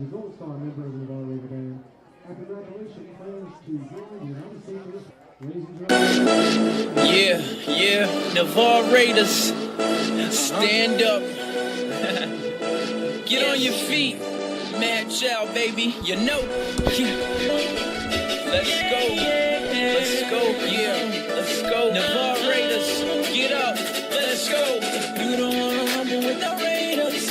The Gold Star member of the Navarre band. And congratulations, players, to join the United States. Yeah, Navarre Raiders, stand up. Get on your feet, mad chow, baby, you know. Let's go, let's go. Navarre Raiders, get up, let's go. You don't wanna rumble with the Raiders.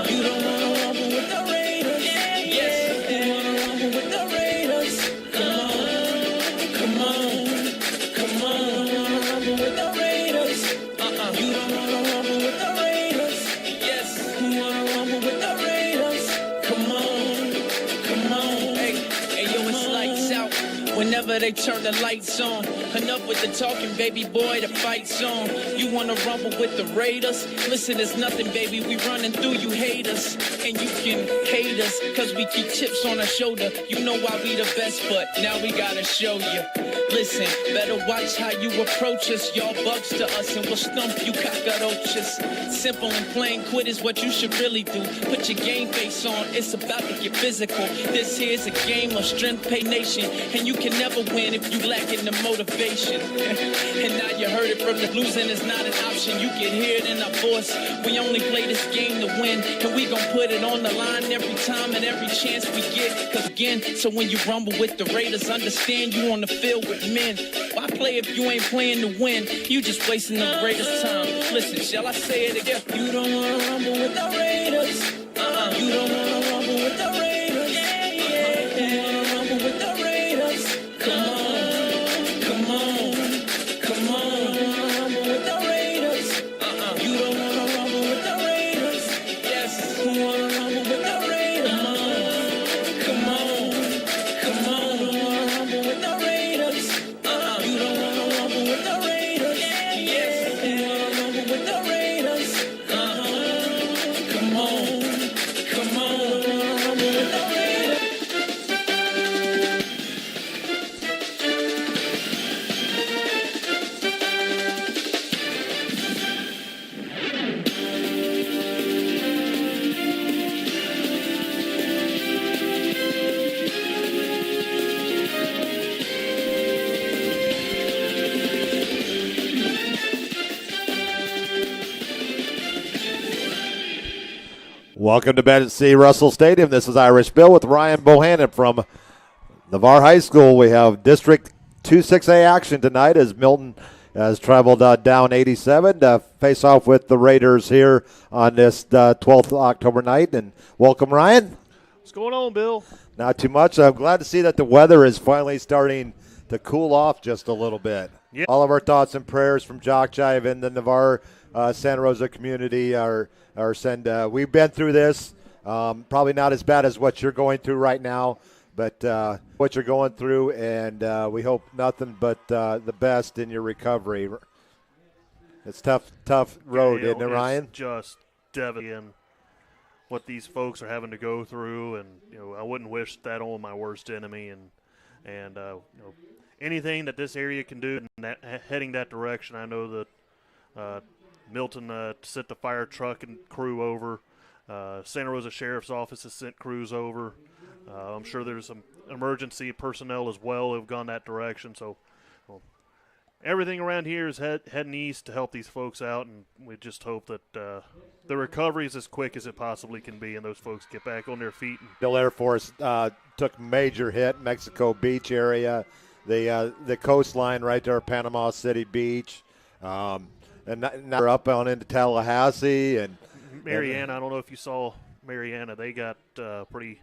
You don't wanna rumble with the Raiders. Yes, you wanna rumble with the Raiders. Come on, rumble with the Raiders. You don't wanna rumble with the Raiders. Yes, you wanna rumble with the Raiders. Come on. Hey, yo, it's lights out. Whenever they turn the lights on, enough with the talking, baby boy, the fight's on. You wanna rumble with the Raiders? Listen, it's nothing, baby, we running through you haters. And you can hate us, cause we keep chips on our shoulder. You know why we the best, but now we gotta show you. Listen, better watch how you approach us. Y'all bugs to us and we'll stump you cockroaches. Simple and plain, quit is what you should really do. Put your game face on, it's about to get physical. This here's a game of strength pay nation, and you can never win if you lacking the motivation. And now you heard it from the losing is not an option. You can hear it in our voice. We only play this game to win, and we gon' put it on the line every time and every chance we get. Cause again, so when you rumble with the Raiders, understand you on the field with men. Why play if you ain't playing to win? You just wasting the Raiders' time. Listen, shall I say it again? You don't wanna rumble with the Raiders. You don't wanna rumble with the Raiders. You wanna rumble with the Raiders. Come on. Rumble with the Raiders. You don't wanna rumble with the Raiders. Yes, you wanna rumble with the Raiders. Come on. Rumble with the Raiders. You don't wanna rumble with the Raiders. Yes, you wanna rumble with the Raiders. Come on. Rumble with the Raiders. Welcome to Betsy Russell Stadium. This is Irish Bill with Ryan Bohannon from Navarre High School. We have District 2-6A action tonight as Milton has traveled down 87 to face off with the Raiders here on this 12th October night. And welcome, Ryan. What's going on, Bill? Not too much. I'm glad to see that the weather is finally starting to cool off just a little bit. Yep. All of our thoughts and prayers from JockJive and the Navarre Santa Rosa community are send. We've been through this, probably not as bad as what you're going through right now, but what you're going through, and we hope nothing but the best in your recovery. It's tough road, isn't it, Ryan? It's just devastating what these folks are having to go through, and I wouldn't wish that on my worst enemy, and anything that this area can do heading that direction. I know that Milton sent the fire truck and crew over. Santa Rosa Sheriff's Office has sent crews over. I'm sure there's some emergency personnel as well who have gone that direction. So everything around here is heading east to help these folks out, and we just hope that the recovery is as quick as it possibly can be and those folks get back on their feet. Bill Air Force took major hit, Mexico Beach area, the coastline right there, Panama City Beach. And now we're up on into Tallahassee and Mariana. I don't know if you saw Mariana. They got pretty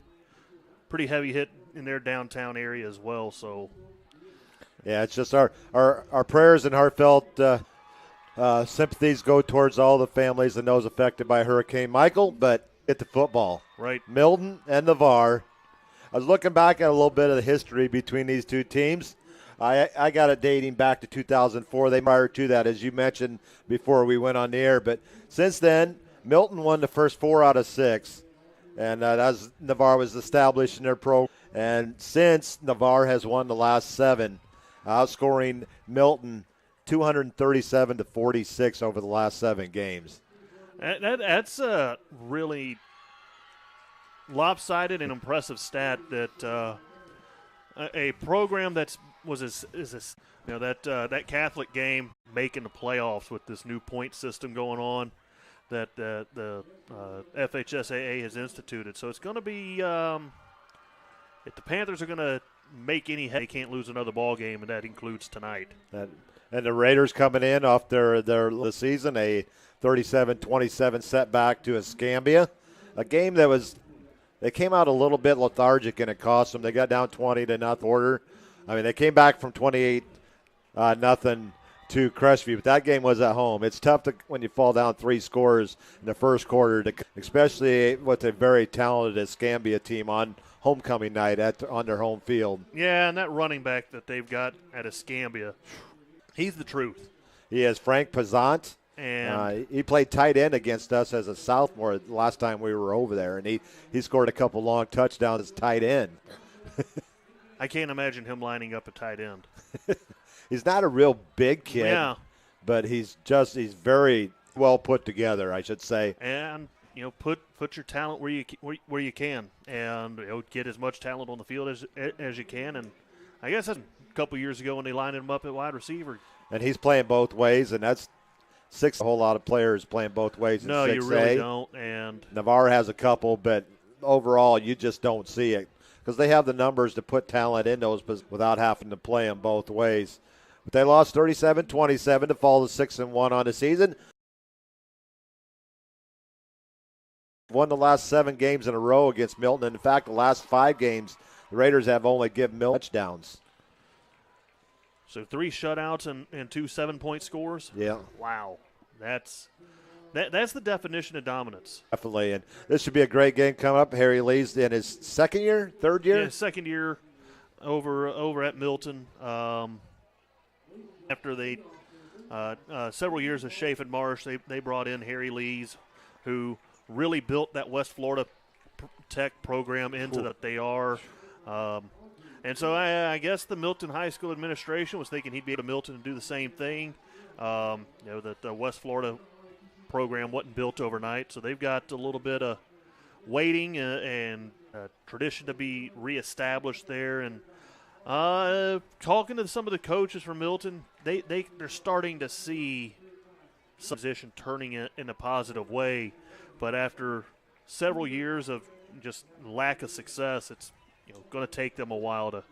heavy hit in their downtown area as well. So yeah, it's just our prayers and heartfelt sympathies go towards all the families and those affected by Hurricane Michael. But get to football, right? Milton and Navarre. I was looking back at a little bit of the history between these two teams. I got it dating back to 2004. They prior to that, as you mentioned before we went on the air. But since then, Milton won the first 4 out of 6, and as Navarre was established in their program. And since Navarre has won the last 7, outscoring Milton 237-46 over the last 7 games. That's really lopsided and impressive stat that a program that that Catholic game making the playoffs with this new point system going on that the FHSAA has instituted. So it's going to be if the Panthers are going to make any head, they can't lose another ball game, and that includes tonight. And the Raiders coming in off their season, a 37-27 setback to Escambia, a game that they came out a little bit lethargic and it cost them. They got down 20-0 order. I mean, they came back from 28 nothing to Crestview, but that game was at home. It's tough when you fall down 3 scores in the first quarter, especially with a very talented Escambia team on homecoming night on their home field. Yeah, and that running back that they've got at Escambia, he's the truth. He is Frank Pazant. And he played tight end against us as a sophomore the last time we were over there, and he scored a couple long touchdowns as tight end. I can't imagine him lining up a tight end. He's not a real big kid, yeah, but he's very well put together, I should say. And put your talent where you can, and get as much talent on the field as you can. And I guess that's a couple years ago when they lined him up at wide receiver. And he's playing both ways, and that's a whole lot of players playing both ways. No, you really don't. And Navarre has a couple, but overall you just don't see it because they have the numbers to put talent in those without having to play them both ways. But they lost 37-27 to fall to 6-1 on the season. Won the last 7 games in a row against Milton. And in fact, the last 5 games, the Raiders have only given Milton touchdowns. So 3 shutouts and 2 7-point scores? Yeah. Wow. That's the definition of dominance. Definitely. And this should be a great game coming up. Harry Lee's in his third year? Yeah, second year over at Milton. After they several years of Chafin Marsh, they brought in Harry Lees, who really built that West Florida Tech program into that they are. And so I guess the Milton High School administration was thinking he'd be able to Milton and do the same thing. That the West Florida program wasn't built overnight, so they've got a little bit of waiting and tradition to be reestablished there. And talking to some of the coaches from Milton, they're starting to see some position turning in a positive way. But after several years of just lack of success, it's going to take them a while to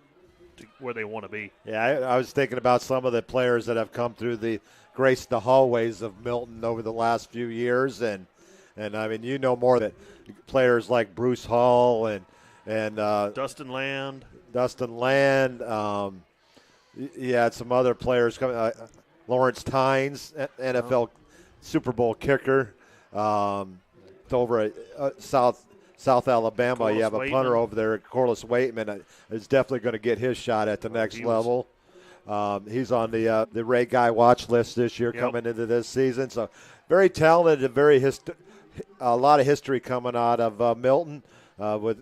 where they want to be. Yeah, I was thinking about some of the players that have come through graced the hallways of Milton over the last few years, and I mean more that players like Bruce Hall and Dustin Land. You had some other players coming. Lawrence Tynes, NFL Super Bowl kicker, over at South Alabama. Corliss You have a Waitman. punter over there, Corliss Waitman, is definitely going to get his shot at the next level. He's on the Ray Guy watch list this year coming into this season. So very talented and a lot of history coming out of Milton. Just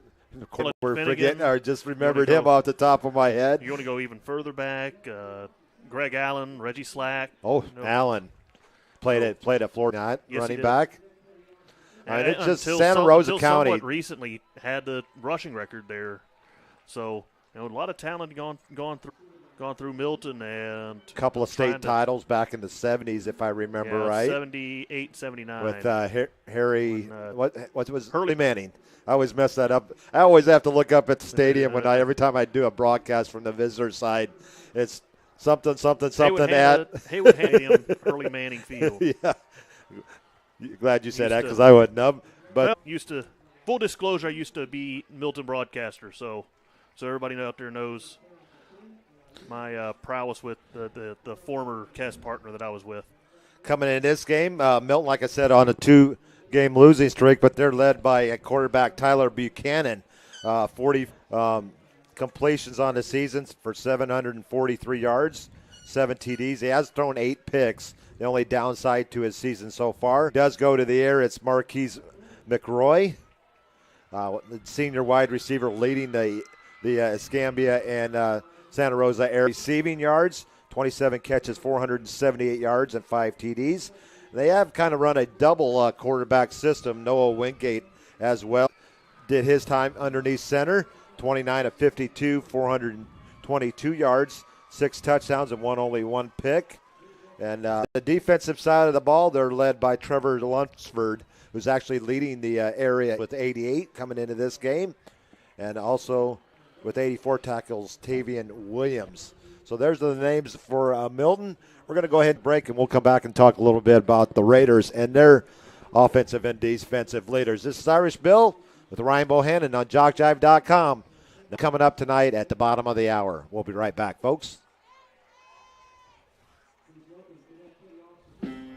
remembered him off the top of my head. You want to go even further back? Greg Allen, Reggie Slack. Allen played at Florida, yes, running back. It's just until Santa Rosa County. Somewhat recently had the rushing record there, so a lot of talent gone through Milton, and a couple of state titles back in the 70s, if I remember right. 78, 79 with Harry. What was Hurley Manning? I always mess that up. I always have to look up at the stadium every time I do a broadcast from the visitor side. It's something at Haywood Stadium, Hurley Manning Field. Yeah. Glad you said that because I wouldn't have. But full disclosure, I used to be Milton broadcaster, so everybody out there knows my prowess with the former cast partner that I was with. Coming in this game, Milton, like I said, on a 2-game losing streak, but they're led by a quarterback, Tyler Buchanan, 40 completions on the season for 743 yards, 7 TDs. He has thrown 8 picks. The only downside to his season so far. Does go to the air. It's Marquise McRoy, the senior wide receiver leading the Escambia and Santa Rosa area receiving yards, 27 catches, 478 yards, and 5 TDs. They have kind of run a double quarterback system, Noah Wingate as well. did his time underneath center, 29 of 52, 422 yards, 6 touchdowns, and only one pick. And the defensive side of the ball, they're led by Trevor Lunsford, who's actually leading the area with 88 coming into this game. And also with 84 tackles, Tavian Williams. So there's the names for Milton. We're going to go ahead and break, and we'll come back and talk a little bit about the Raiders and their offensive and defensive leaders. This is Irish Bill with Ryan Bohannon on JockJive.com. Coming up tonight at the bottom of the hour. We'll be right back, folks.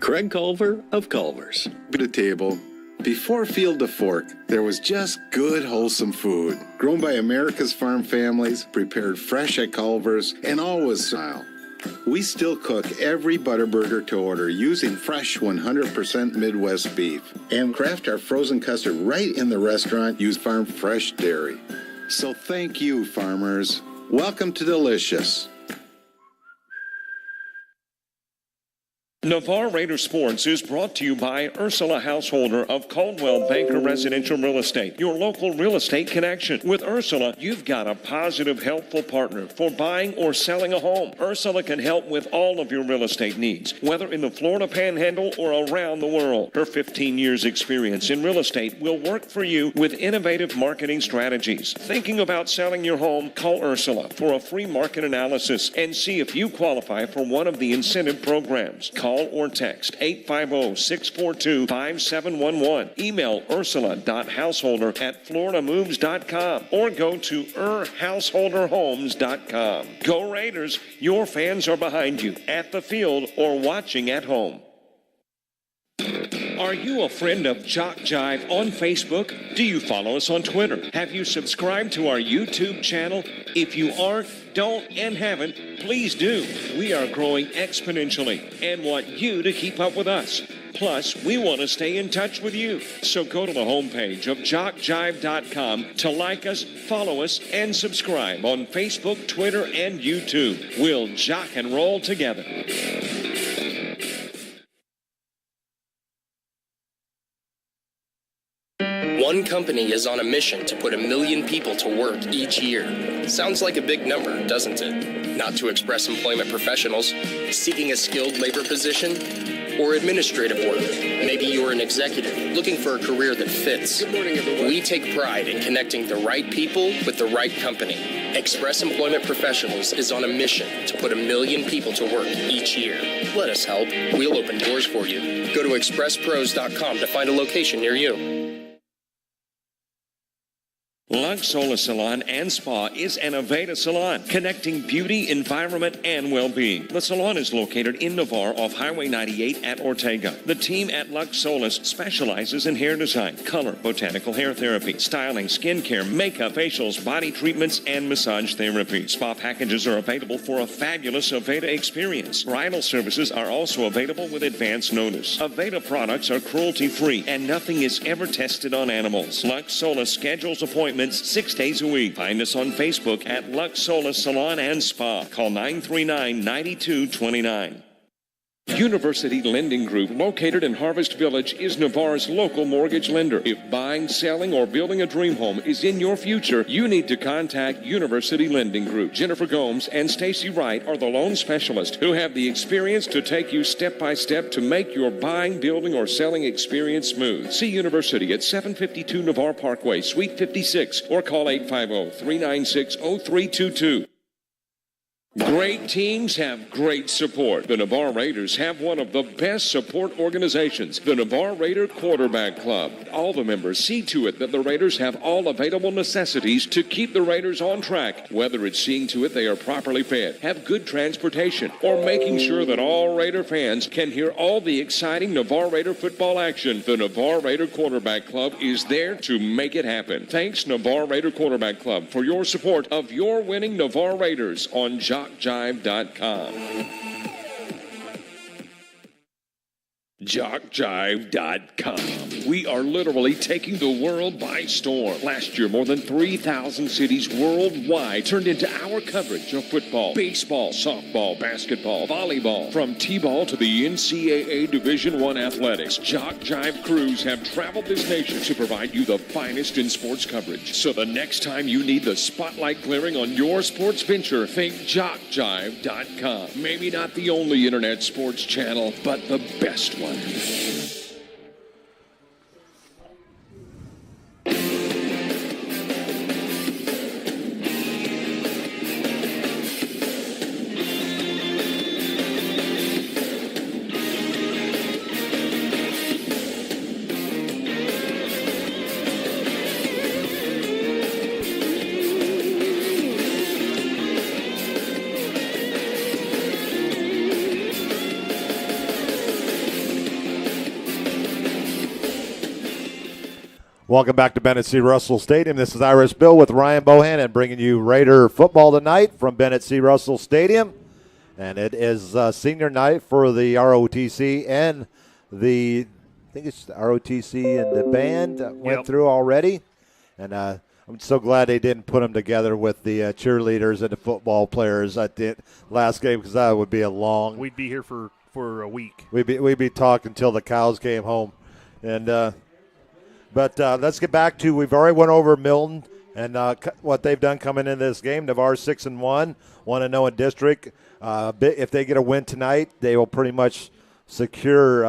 Craig Culver of Culver's. At the table, before Field to Fork, there was just good, wholesome food. Grown by America's farm families, prepared fresh at Culver's, and always style. We still cook every Butterburger to order using fresh 100% Midwest beef and craft our frozen custard right in the restaurant using farm fresh dairy. So thank you, farmers. Welcome to Delicious. Navarre Raider Sports is brought to you by Ursula Householder of Caldwell Banker Residential Real Estate, your local real estate connection. With Ursula, you've got a positive, helpful partner for buying or selling a home. Ursula can help with all of your real estate needs, whether in the Florida Panhandle or around the world. Her 15 years experience in real estate will work for you with innovative marketing strategies. Thinking about selling your home? Call Ursula for a free market analysis and see if you qualify for one of the incentive programs. Call or text 850-642-5711. Email ursula.householder@floridamoves.com or go to householderhomes.com. Go Raiders! Your fans are behind you at the field or watching at home. Are you a friend of JockJive on Facebook? Do you follow us on Twitter? Have you subscribed to our YouTube channel? If you aren't, don't, and haven't, please do. We are growing exponentially and want you to keep up with us. Plus, we want to stay in touch with you. So go to the homepage of JockJive.com to like us, follow us, and subscribe on Facebook, Twitter, and YouTube. We'll jock and roll together. One company is on a mission to put 1 million people to work each year. Sounds like a big number, doesn't it? Not to Express Employment Professionals, seeking a skilled labor position, or administrative work. Maybe you're an executive looking for a career that fits. Good morning, everyone. We take pride in connecting the right people with the right company. Express Employment Professionals is on a mission to put 1 million people to work each year. Let us help. We'll open doors for you. Go to expresspros.com to find a location near you. Lux Solar Salon and Spa is an Aveda salon, connecting beauty, environment, and well-being. The salon is located in Navarre off Highway 98 at Ortega. The team at Lux Solis specializes in hair design, color, botanical hair therapy, styling, skincare, makeup, facials, body treatments, and massage therapy. Spa packages are available for a fabulous Aveda experience. Bridal services are also available with advance notice. Aveda products are cruelty-free, and nothing is ever tested on animals. Lux Solis schedules appointments 6 days a week. Find us on Facebook at Lux Solis Salon and Spa. Call 939-9229. University Lending Group, located in Harvest Village, is Navarre's local mortgage lender. If buying, selling, or building a dream home is in your future, you need to contact University Lending Group. Jennifer Gomes and Stacy Wright are the loan specialists who have the experience to take you step by step to make your buying, building, or selling experience smooth. See University at 752 Navarre Parkway, Suite 56, or call 850-396-0322. Great teams have great support. The Navarre Raiders have one of the best support organizations, the Navarre Raider Quarterback Club. All the members see to it that the Raiders have all available necessities to keep the Raiders on track, whether it's seeing to it they are properly fed, have good transportation, or making sure that all Raider fans can hear all the exciting Navarre Raider football action. The Navarre Raider Quarterback Club is there to make it happen. Thanks, Navarre Raider Quarterback Club, for your support of your winning Navarre Raiders on JockJive.com. JockJive.com. We are literally taking the world by storm. Last year, more than 3,000 cities worldwide turned into our coverage of football, baseball, softball, basketball, volleyball. From T-ball to the NCAA Division I athletics, JockJive crews have traveled this nation to provide you the finest in sports coverage. So the next time you need the spotlight glaring on your sports venture, think JockJive.com. Maybe not the only internet sports channel, but the best one. Welcome back to Bennett C. Russell Stadium. This is Irish Bill with Ryan Bohannon bringing you Raider football tonight from Bennett C. Russell Stadium. And it is senior night for the ROTC and I think it's the ROTC and the band went through already. And I'm so glad they didn't put them together with the cheerleaders and the football players at the last game, because that would be a long. We'd be here for a week. We'd be talking until the cows came home. And But let's get back to, we've already went over Milton and what they've done coming into this game. Navarre 6-1, 1-0 in district. If they get a win tonight, they will pretty much secure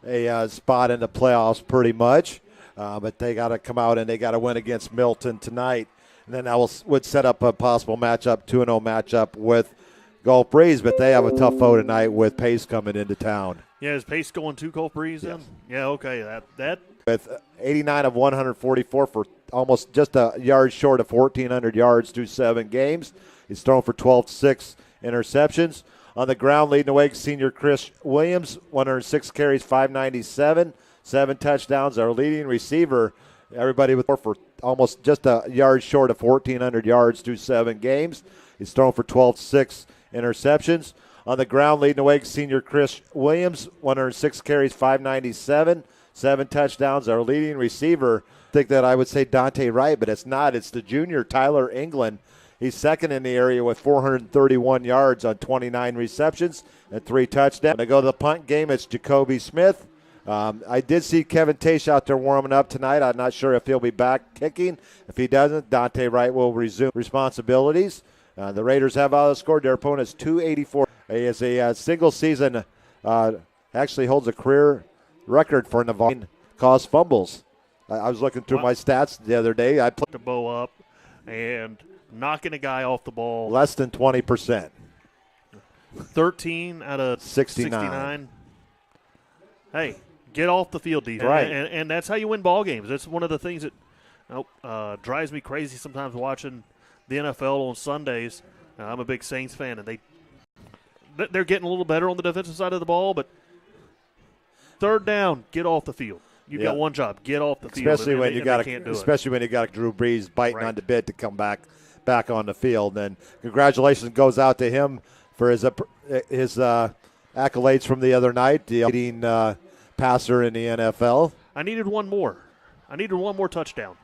a spot in the playoffs pretty much. But they got to come out and they got to win against Milton tonight. And then that would set up a possible matchup, 2-0 matchup with Gulf Breeze. But they have a tough foe tonight with Pace coming into town. Yeah, is Pace going to Gulf Breeze then? Yeah, okay. That with 89 of 144 for almost just a yard short of 1,400 yards through 7 games. He's thrown for 12-6 interceptions. On the ground, leading the way, senior Chris Williams, 106 carries, 597, 7 touchdowns. Our leading receiver, everybody with for almost just a yard short of 1,400 yards through 7 games. He's thrown for 12-6 interceptions. On the ground, leading the way, senior Chris Williams, 106 carries, 597, 7 touchdowns. Our leading receiver, I think that I would say Dante Wright, but it's not. It's the junior Tyler England. He's second in the area with 431 yards on 29 receptions and 3 touchdowns. When I go to the punt game, it's Jacoby Smith. I did see Kevin Tache out there warming up tonight. I'm not sure if he'll be back kicking. If he doesn't, Dante Wright will resume responsibilities. The Raiders have outscored their opponents 284. He is a single season, actually holds a career record for Navarre caused fumbles. I was looking through my stats the other day. I put the bow up and knocking a guy off the ball. Less than 20%. 13 out of 69. Hey, get off the field, defense. Right. And that's how you win ball games. That's one of the things that drives me crazy sometimes watching the NFL on Sundays. I'm a big Saints fan, and they're getting a little better on the defensive side of the ball, but third down, get off the field. You've got one job, get off the field. Especially when you got Drew Brees biting on the bit to come back on the field. And congratulations goes out to him for his accolades from the other night, the leading passer in the NFL. I needed one more touchdown.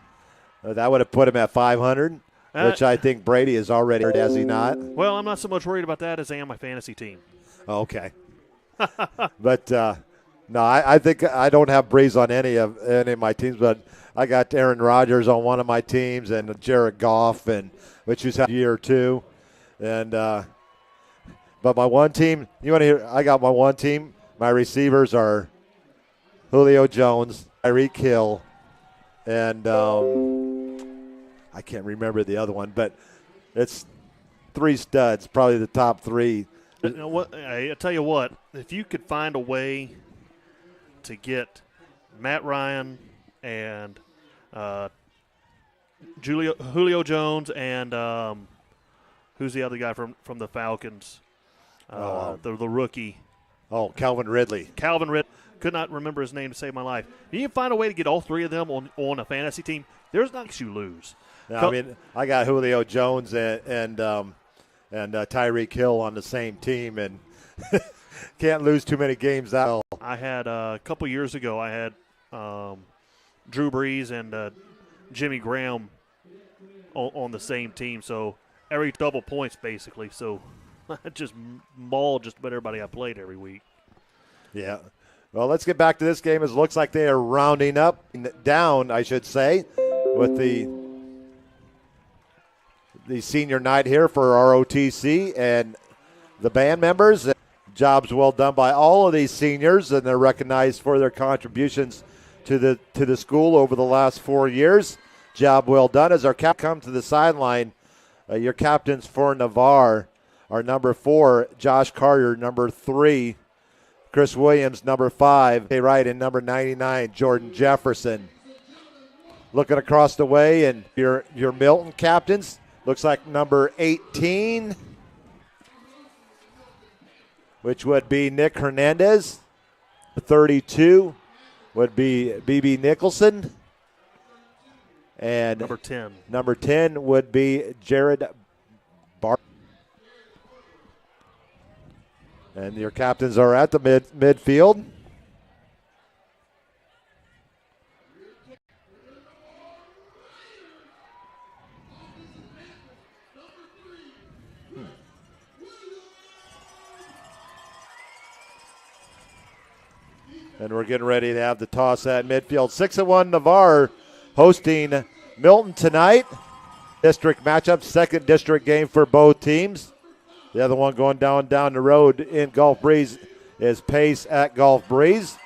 That would have put him at 500. Which I think Brady is already, has he not? Well, I'm not so much worried about that as I am my fantasy team. Okay. But, no, I think I don't have Breeze on any of my teams, but I got Aaron Rodgers on one of my teams and Jared Goff, which is a year or two. And but my one team, you want to hear, I got my one team. My receivers are Julio Jones, Tyreek Hill, and I can't remember the other one, but it's 3 studs, probably the top 3. You know what? I tell you what, if you could find a way to get Matt Ryan and Julio Jones and who's the other guy from the Falcons? The rookie. Oh, Calvin Ridley. Could not remember his name to save my life. You can find a way to get all 3 of them on a fantasy team. There's not you lose. I mean, I got Julio Jones and Tyreek Hill on the same team, and Can't lose too many games that well. I had a couple years ago, I had Drew Brees and Jimmy Graham on the same team. So every double points, basically. So I just mauled just about everybody I played every week. Yeah. Well, let's get back to this game. It looks like they are rounding down, I should say, with the senior night here for ROTC and the band members. Jobs well done by all of these seniors, and they're recognized for their contributions to the school over the last 4 years. Job well done. As our cap comes to the sideline, your captains for Navarre are number 4, Josh Carter, number 3, Chris Williams, number 5, Jay Wright, and number 99, Jordan Jefferson. Looking across the way, and your Milton captains, looks like number 18, which would be Nick Hernandez. 32 would be B.B. Nicholson. And number 10 would be Jared Bar. And your captains are at the midfield. And we're getting ready to have the toss at midfield. 6-1 Navarre hosting Milton tonight. District matchup, second district game for both teams. The other one going down the road in Gulf Breeze is Pace at Gulf Breeze.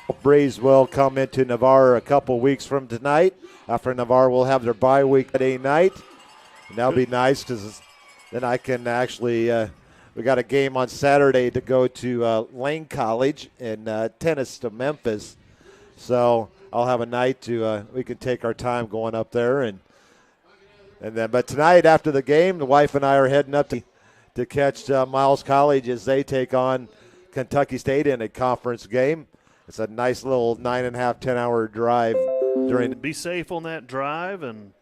Gulf Breeze will come into Navarre a couple weeks from tonight. After Navarre will have their bye week Friday night. And that'll be nice because then I can actually we got a game on Saturday to go to Lane College in tennis to Memphis. So I'll have a night to we can take our time going up there and then. But tonight after the game, the wife and I are heading up to catch Miles College as they take on Kentucky State in a conference game. It's a nice little 9.5, 10-hour drive. Be safe on that drive, and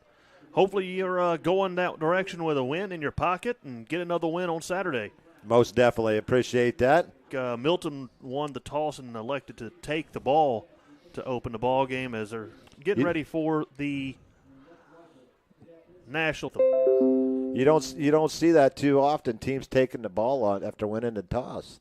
hopefully you're going that direction with a win in your pocket and get another win on Saturday. Most definitely. Appreciate that. Milton won the toss and elected to take the ball to open the ball game as they're getting ready for the national. You don't see that too often, teams taking the ball on after winning the toss.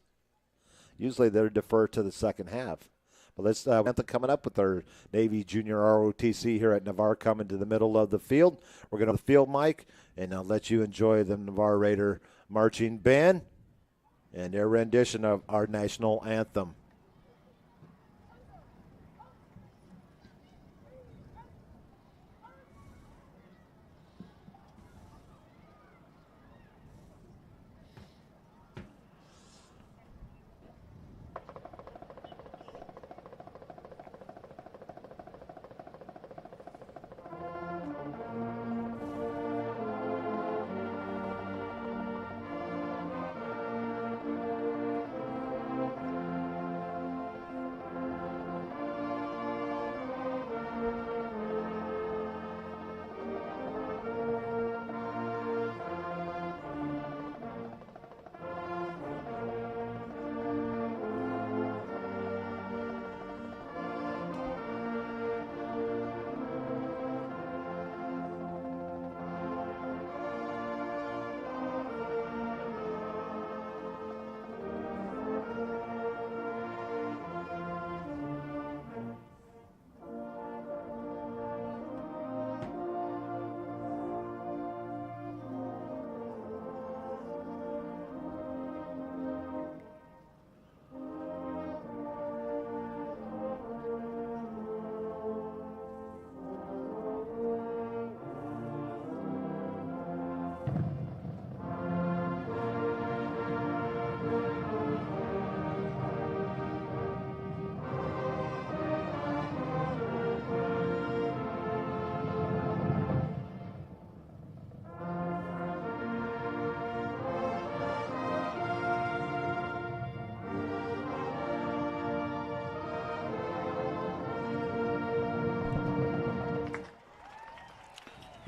Usually they defer to the second half. But let's Anthem coming up with our Navy Junior ROTC here at Navarre coming to the middle of the field. We're going to have the field mic, and I'll let you enjoy the Navarre Raider Marching Band and their rendition of our national anthem.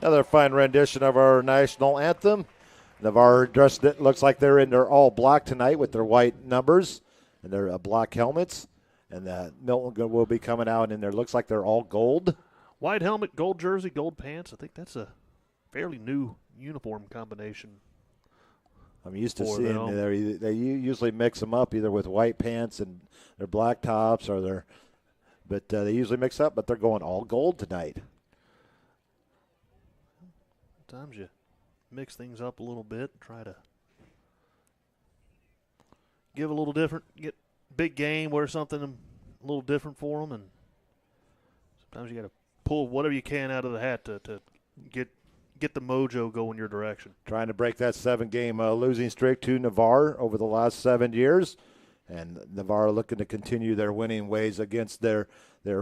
Another fine rendition of our national anthem. Navarre dressed, it looks like they're in their all black tonight with their white numbers and their black helmets. And Milton will be coming out in there. Looks like they're all gold. White helmet, gold jersey, gold pants. I think that's a fairly new uniform combination. I'm used to seeing they usually mix them up either with white pants and their black tops or but they usually mix up, but they're going all gold tonight. Sometimes you mix things up a little bit, try to give a little different, get big game, wear something a little different for them, and sometimes you got to pull whatever you can out of the hat to get the mojo going your direction. Trying to break that 7-game losing streak to Navarre over the last 7 years. And Navarre looking to continue their winning ways against their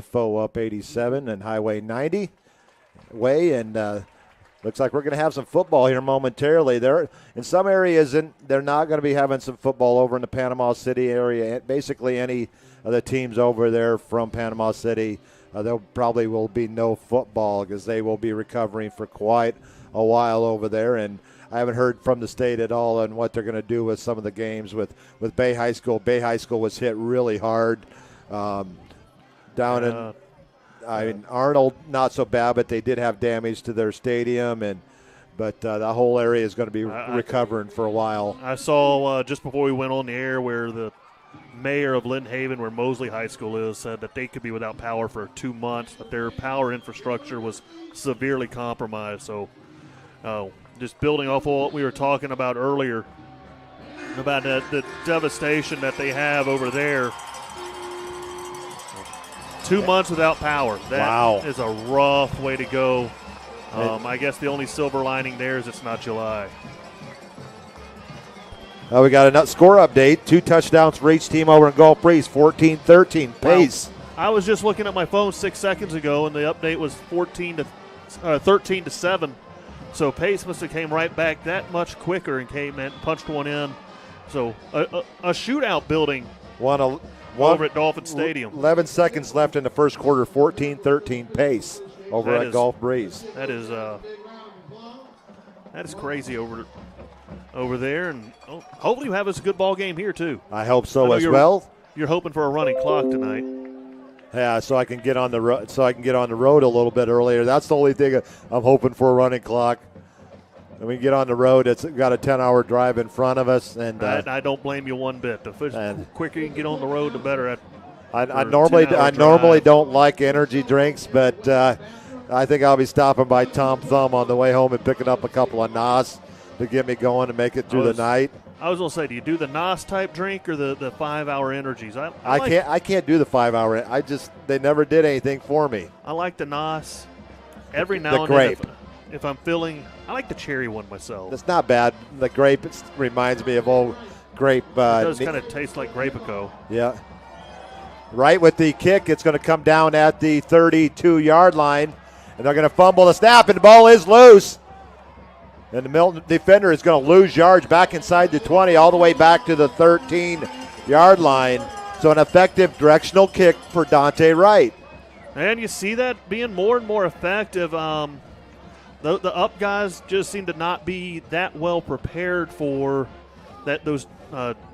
foe up 87 and Highway 90 way. And looks like we're going to have some football here momentarily. There, in some areas, they're not going to be having some football over in the Panama City area. Basically, any of the teams over there from Panama City, there probably will be no football because they will be recovering for quite a while over there. And I haven't heard from the state at all on what they're going to do with some of the games with Bay High School. Bay High School was hit really hard down in Arnold, not so bad, but they did have damage to their stadium, but the whole area is going to be recovering for a while. I saw just before we went on the air where the mayor of Lynn Haven, where Mosley High School is, said that they could be without power for 2 months, that their power infrastructure was severely compromised. So just building off of what we were talking about earlier about the devastation that they have over there. 2 months without power. That is a rough way to go. I guess the only silver lining there is it's not July. We got a score update. 2 touchdowns for each team over in Gulf Breeze, 14-13 pace. I was just looking at my phone 6 seconds ago, and the update was 13-7. So Pace must have came right back that much quicker and came and punched one in. So a shootout building over at Dolphin Stadium. 11 seconds left in the first quarter, 14-13 pace over at Gulf Breeze. That is crazy over there, and hopefully you have us a good ball game here too. I hope so as well. You're hoping for a running clock tonight. Yeah, so I can get on the road. So I can get on the road a little bit earlier. That's the only thing I'm hoping for, a running clock. And we get on the road. It's got a 10-hour drive in front of us, and I don't blame you one bit. The quicker you can get on the road, the better. I normally don't like energy drinks, but I think I'll be stopping by Tom Thumb on the way home and picking up a couple of NOS to get me going and make it through the night. I was going to say, do you do the NOS type drink or the 5-hour energies? I can't do the 5-hour. They never did anything for me. I like the NOS every now and then. If I'm feeling, I like the cherry one myself. It's not bad. The grape reminds me of old grape. It does kind of taste like Grapico. Yeah. Right with the kick, it's going to come down at the 32-yard line, and they're going to fumble the snap, and the ball is loose. And the Milton defender is going to lose yards back inside the 20, all the way back to the 13-yard line. So an effective directional kick for Dante Wright. And you see that being more and more effective. The up guys just seem to not be that well prepared for those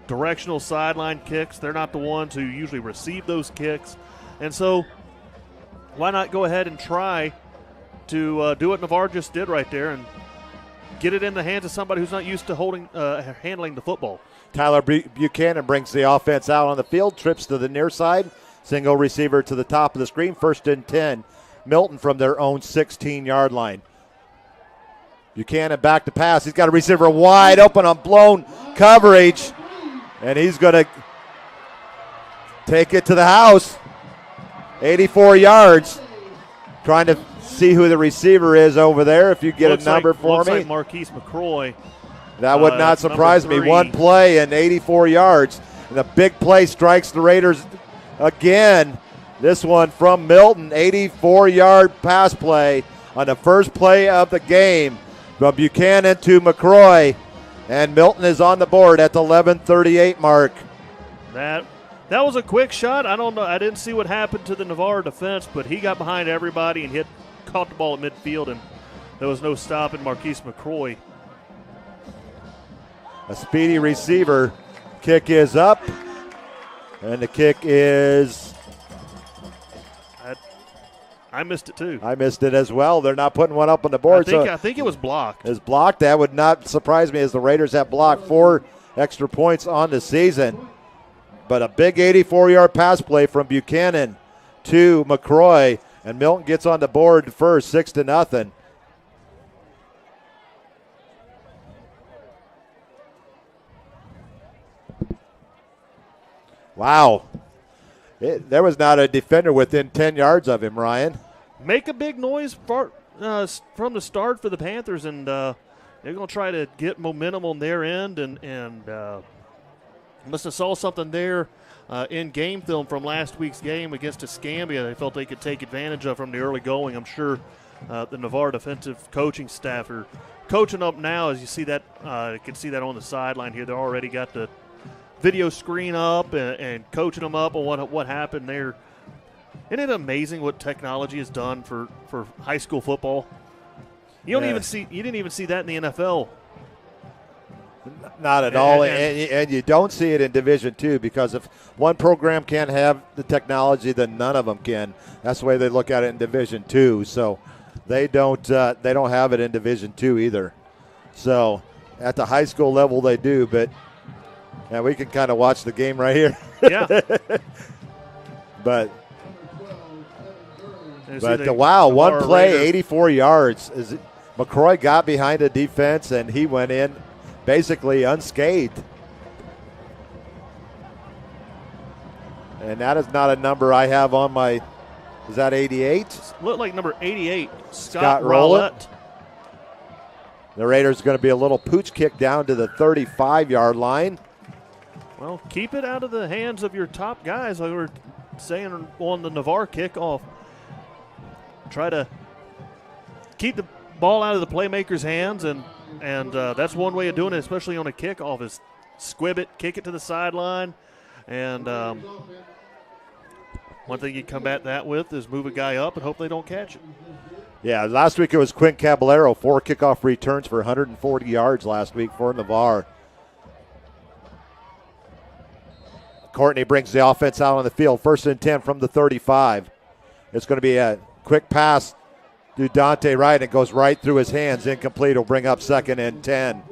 directional sideline kicks. They're not the ones who usually receive those kicks. And so why not go ahead and try to do what Navarre just did right there and get it in the hands of somebody who's not used to handling the football. Tyler Buchanan brings the offense out on the field, trips to the near side, single receiver to the top of the screen, 1st and 10. Milton from their own 16-yard line. Buchanan back to pass. He's got a receiver wide open on blown coverage, and he's going to take it to the house. 84 yards. Trying to see who the receiver is over there. If you get a number for me. Looks like Marquise McCroy. That would not surprise me. One play and 84 yards. And the big play strikes the Raiders again. This one from Milton, 84-yard pass play on the first play of the game from Buchanan to McCroy. And Milton is on the board at the 11:38 mark. That was a quick shot. I don't know. I didn't see what happened to the Navarre defense, but he got behind everybody and caught the ball at midfield, and there was no stopping Marquise McCroy. A speedy receiver. Kick is up. And the kick is... I missed it too. I missed it as well. They're not putting one up on the board. I think it was blocked. It's blocked. That would not surprise me as the Raiders have blocked 4 extra points on the season. But a big 84-yard pass play from Buchanan to McCroy. And Milton gets on the board first, 6-0. Wow. There was not a defender within 10 yards of him, Ryan. Make a big noise from the start for the Panthers, and they're going to try to get momentum on their end, and must have saw something there in game film from last week's game against Escambia they felt they could take advantage of from the early going. I'm sure the Navarre defensive coaching staff are coaching up now. As you see that, you can see that on the sideline here. They already got the video screen up and coaching them up on what happened there. Isn't it amazing what technology has done for high school football? You didn't even see that in the NFL. Not at all, and you don't see it in Division II because if one program can't have the technology, then none of them can. That's the way they look at it in Division II. So they don't have it in Division II either. So at the high school level they do, but yeah, we can kind of watch the game right here. Yeah. But wow, one play, Raiders. 84 yards. McCroy got behind the defense, and he went in basically unscathed. And that is not a number I have on my – is that 88? Looked like number 88, Scott Rowlett. Rowlett. The Raiders are going to be a little pooch kick down to the 35-yard line. Well, keep it out of the hands of your top guys, like we were saying on the Navarre kickoff. Try to keep the ball out of the playmaker's hands, and that's one way of doing it, especially on a kickoff, is squib it, kick it to the sideline. And one thing you combat that with is move a guy up and hope they don't catch it. Yeah, last week it was Quinn Caballero, 4 kickoff returns for 140 yards last week for Navarre. Courtney brings the offense out on the field. 1st and 10 from the 35. It's going to be a quick pass to Dante Wright. It goes right through his hands. Incomplete. Will bring up 2nd and 10.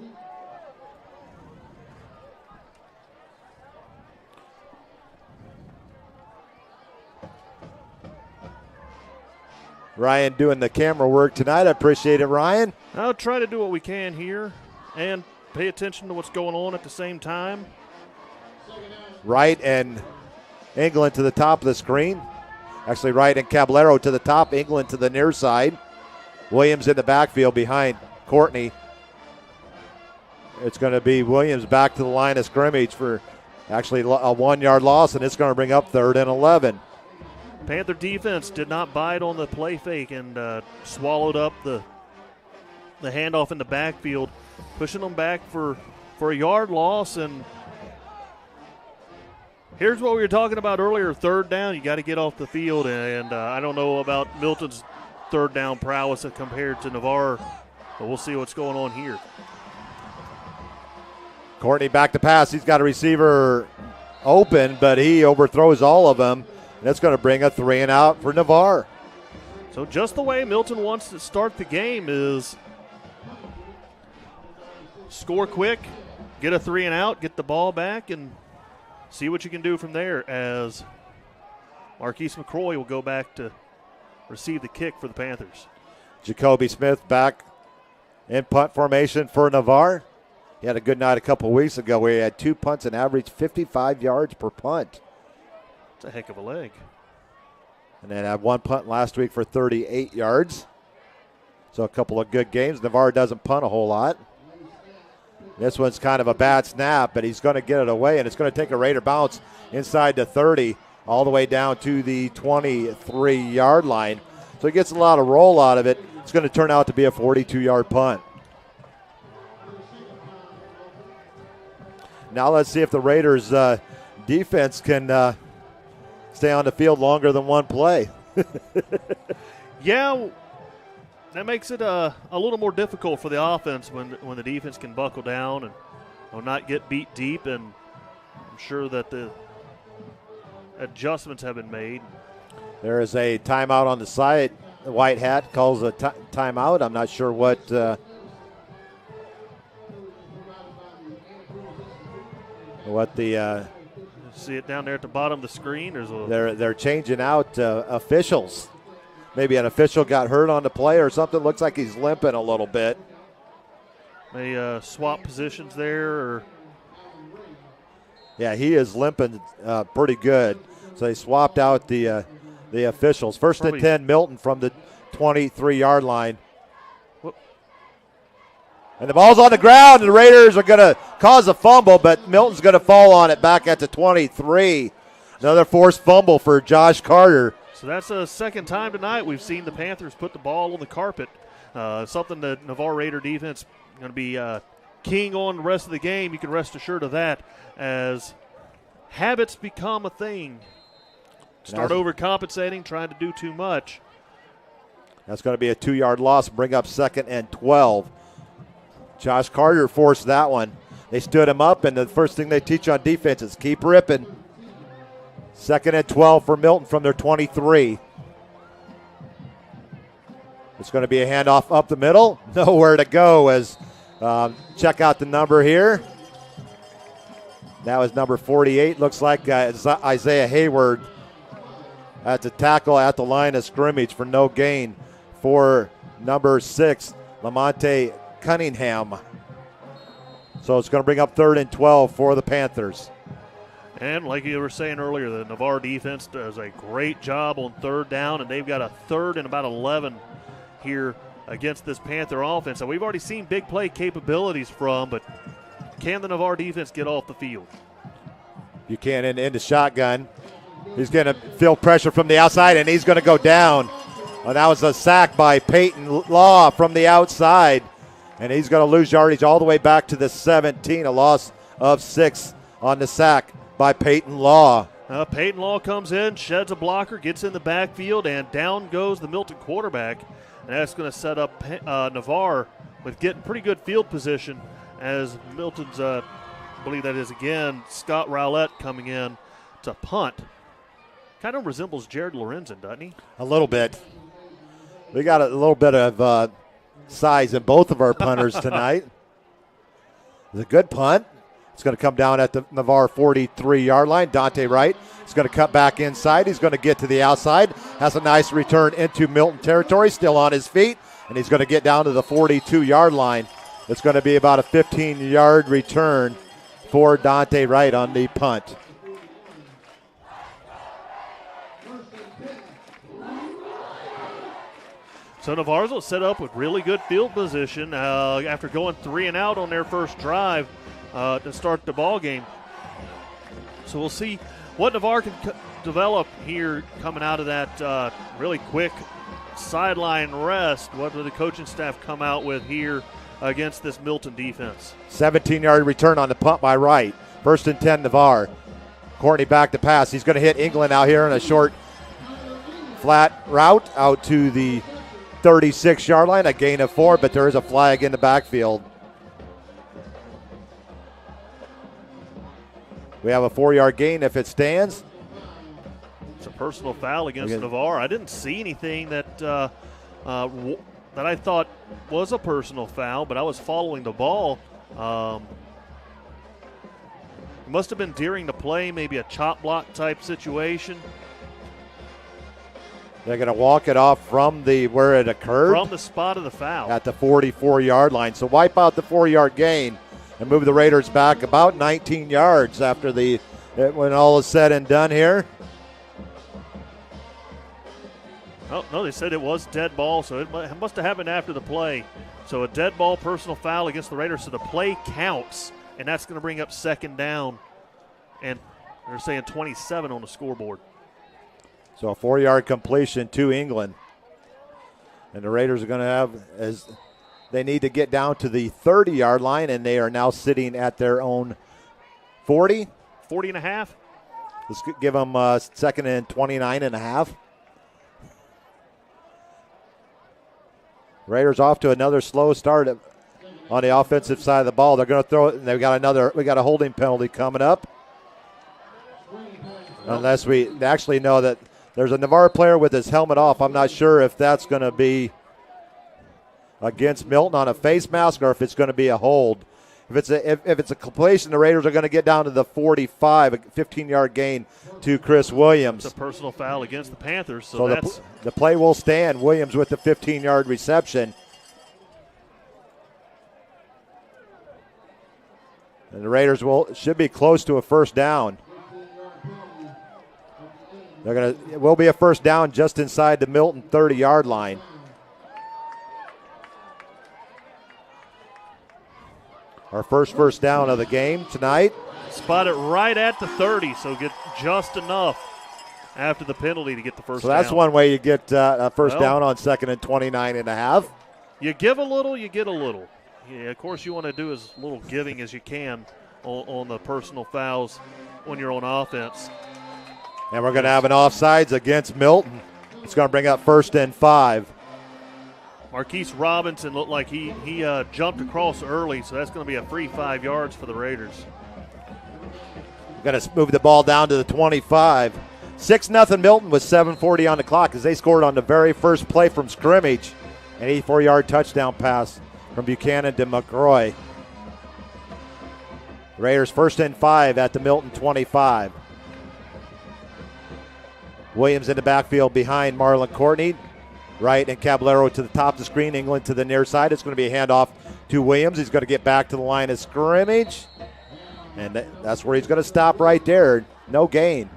Ryan doing the camera work tonight. I appreciate it, Ryan. I'll try to do what we can here and pay attention to what's going on at the same time. Wright and England to the top of the screen. Actually, Wright and Caballero to the top, England to the near side. Williams in the backfield behind Courtney. It's going to be Williams back to the line of scrimmage for actually a 1-yard loss, and it's going to bring up 3rd and 11. Panther defense did not bite on the play fake and swallowed up the handoff in the backfield, pushing them back for a yard loss. And here's what we were talking about earlier, 3rd down, you got to get off the field. And I don't know about Milton's 3rd down prowess compared to Navarre, but we'll see what's going on here. Courtney back to pass. He's got a receiver open, but he overthrows all of them. And that's going to bring a 3 and out for Navarre. So just the way Milton wants to start the game is score quick, get a 3 and out, get the ball back, and see what you can do from there, as Marquise McCroy will go back to receive the kick for the Panthers. Jacoby Smith back in punt formation for Navarre. He had a good night a couple weeks ago where he had 2 punts and averaged 55 yards per punt. It's a heck of a leg. And then had 1 punt last week for 38 yards. So a couple of good games. Navarre doesn't punt a whole lot. This one's kind of a bad snap, but he's going to get it away, and it's going to take a Raider bounce inside the 30 all the way down to the 23-yard line. So he gets a lot of roll out of it. It's going to turn out to be a 42-yard punt. Now let's see if the Raiders' defense can stay on the field longer than one play. Yeah, that makes it a little more difficult for the offense when the defense can buckle down and will not get beat deep, and I'm sure that the adjustments have been made. There is a timeout on the side. The white hat calls a timeout. I'm not sure what the see it down there at the bottom of the screen. They're changing out officials. Maybe an official got hurt on the play or something. Looks like he's limping a little bit. They swap positions there, or yeah, he is limping pretty good. So they swapped out the officials. First and 10, Milton from the 23-yard line. Whoop. And the ball's on the ground, and the Raiders are going to cause a fumble, but Milton's going to fall on it back at the 23. Another forced fumble for Josh Carter. So that's the second time tonight we've seen the Panthers put the ball on the carpet. Something the Navarre Raider defense going to be keying on the rest of the game. You can rest assured of that as habits become a thing. Start overcompensating, trying to do too much. That's going to be a 2-yard loss, bring up 2nd and 12. Josh Carter forced that one. They stood him up, and the first thing they teach on defense is keep ripping. 2nd and 12 for Milton from their 23. It's going to be a handoff up the middle. Nowhere to go as check out the number here. That was number 48. Looks like Isaiah Hayward at the tackle at the line of scrimmage for no gain for number 6, Lamonte Cunningham. So it's going to bring up 3rd and 12 for the Panthers. And like you were saying earlier, the Navarre defense does a great job on 3rd down, and they've got a 3rd and about 11 here against this Panther offense. So we've already seen big play capabilities from, but can the Navarre defense get off the field? You can in the shotgun. He's going to feel pressure from the outside, and he's going to go down. Well, that was a sack by Peyton Law from the outside, and he's going to lose yardage all the way back to the 17, a loss of 6 on the sack by Peyton Law. Peyton Law comes in, sheds a blocker, gets in the backfield, and down goes the Milton quarterback. And that's going to set up Navarre with getting pretty good field position as Milton's, I believe that is again, Scott Rowlett coming in to punt. Kind of resembles Jared Lorenzen, doesn't he? A little bit. We got a little bit of size in both of our punters tonight. It's a good punt. It's going to come down at the Navarre 43-yard line. Dante Wright is going to cut back inside. He's going to get to the outside. Has a nice return into Milton territory, still on his feet, and he's going to get down to the 42-yard line. It's going to be about a 15-yard return for Dante Wright on the punt. So Navarre's will set up with really good field position after going 3 and out on their first drive to start the ball game. So we'll see what Navarre can develop here coming out of that really quick sideline rest. What do the coaching staff come out with here against this Milton defense? 17-yard return on the punt by Wright. 1st and 10, Navarre. Courtney back to pass. He's going to hit England out here in a short flat route out to the 36-yard line, a gain of 4, but there is a flag in the backfield. We have a 4-yard gain if it stands. It's a personal foul against Navarre. I didn't see anything that that I thought was a personal foul, but I was following the ball. It must have been during the play, maybe a chop block type situation. They're going to walk it off from where it occurred. From the spot of the foul. At the 44-yard line. So wipe out the 4-yard gain and move the Raiders back about 19 yards after when all is said and done here. Oh, no, they said it was dead ball, so it must have happened after the play. So a dead ball personal foul against the Raiders, so the play counts, and that's going to bring up 2nd down. And they're saying 27 on the scoreboard. So a 4-yard completion to England. And the Raiders are going to have, as they need to get down to the 30-yard line, and they are now sitting at their own 40. 40 and a half. Let's give them 2nd and 29 and a half. Raiders off to another slow start. on the offensive side of the ball. They're going to throw it, and we got a holding penalty coming up. Unless we actually know that there's a Navarre player with his helmet off. I'm not sure if that's going to be against Milton on a face mask or if it's going to be a hold. If it's a completion, the Raiders are going to get down to the 45, a 15-yard gain to Chris Williams. It's a personal foul against the Panthers, so the play will stand. Williams with the 15-yard reception. And the Raiders should be close to a first down. It will be a first down just inside the Milton 30-yard line. Our first down of the game tonight. Spot it right at the 30, so get just enough after the penalty to get the first down. So that's one way you get a first down on 2nd and 29.5. You give a little, you get a little. Yeah, of course, you want to do as little giving as you can on the personal fouls when you're on offense. And we're going to have an offsides against Milton. It's going to bring up 1st and 5. Marquise Robinson looked like he jumped across early, so that's going to be a free 5 yards for the Raiders. We're going to move the ball down to the 25. 6-0 Milton with 7:40 on the clock as they scored on the very first play from scrimmage. An 84-yard touchdown pass from Buchanan to McCroy. Raiders 1st and 5 at the Milton 25. Williams in the backfield behind Marlon Courtney. Wright and Caballero to the top of the screen. England to the near side. It's going to be a handoff to Williams. He's going to get back to the line of scrimmage. And that's where he's going to stop right there. No gain.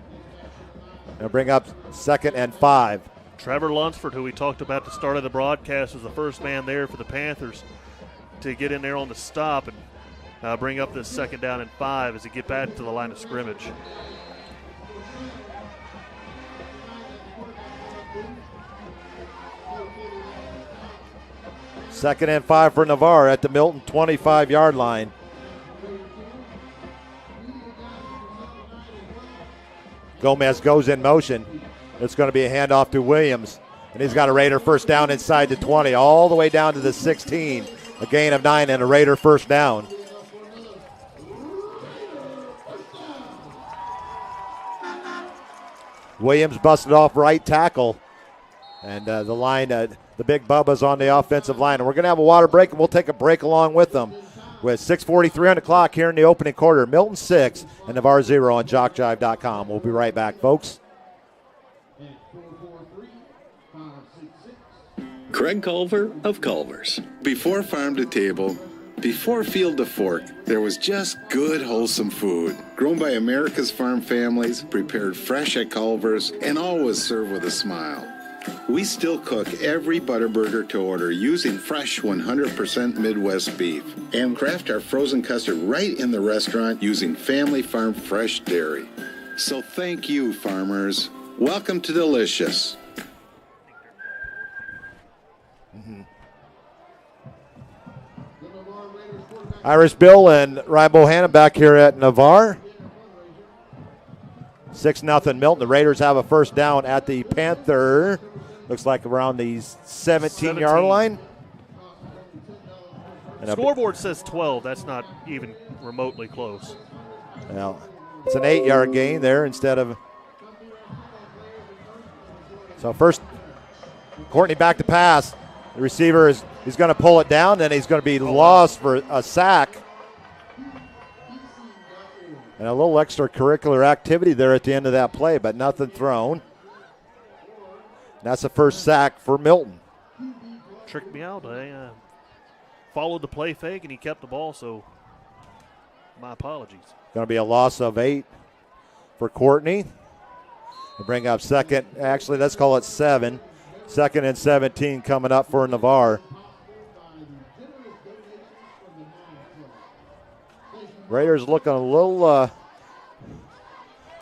Going to bring up 2nd and 5. Trevor Lunsford, who we talked about at the start of the broadcast, was the first man there for the Panthers to get in there on the stop and bring up this 2nd down and 5 as he get back to the line of scrimmage. Second and 5 for Navarre at the Milton 25-yard line. Gomez goes in motion. It's going to be a handoff to Williams. And he's got a Raider first down inside the 20, all the way down to the 16. A gain of 9 and a Raider first down. Williams busted off right tackle. And the line, the big Bubba's on the offensive line. And we're going to have a water break, and we'll take a break along with them. With 6:43 on the clock here in the opening quarter. Milton 6 and Navarre 0 on JockJive.com. We'll be right back, folks. Craig Culver of Culver's. Before farm to table, before field to fork, there was just good, wholesome food. Grown by America's farm families, prepared fresh at Culver's, and always served with a smile. We still cook every Butterburger to order using fresh 100% Midwest beef and craft our frozen custard right in the restaurant using family farm fresh dairy. So thank you, farmers. Welcome to Delicious. Irish Bill and Ryan Bohannon back here at Navarre. 6-0 Milton. The Raiders have a first down at the Panther. Looks like around the 17-yard line. Scoreboard says 12. That's not even remotely close. Well, it's an 8-yard gain there instead of. So first, Courtney back to pass. The receiver he's going to pull it down, then he's going to be lost for a sack. And a little extracurricular activity there at the end of that play, but nothing thrown. That's the first sack for Milton. Tricked me out. I followed the play fake, and he kept the ball, so my apologies. Going to be a loss of 8 for Courtney. To bring up second. Actually, let's call it 7. 2nd and 17 coming up for Navarre. Raiders looking a little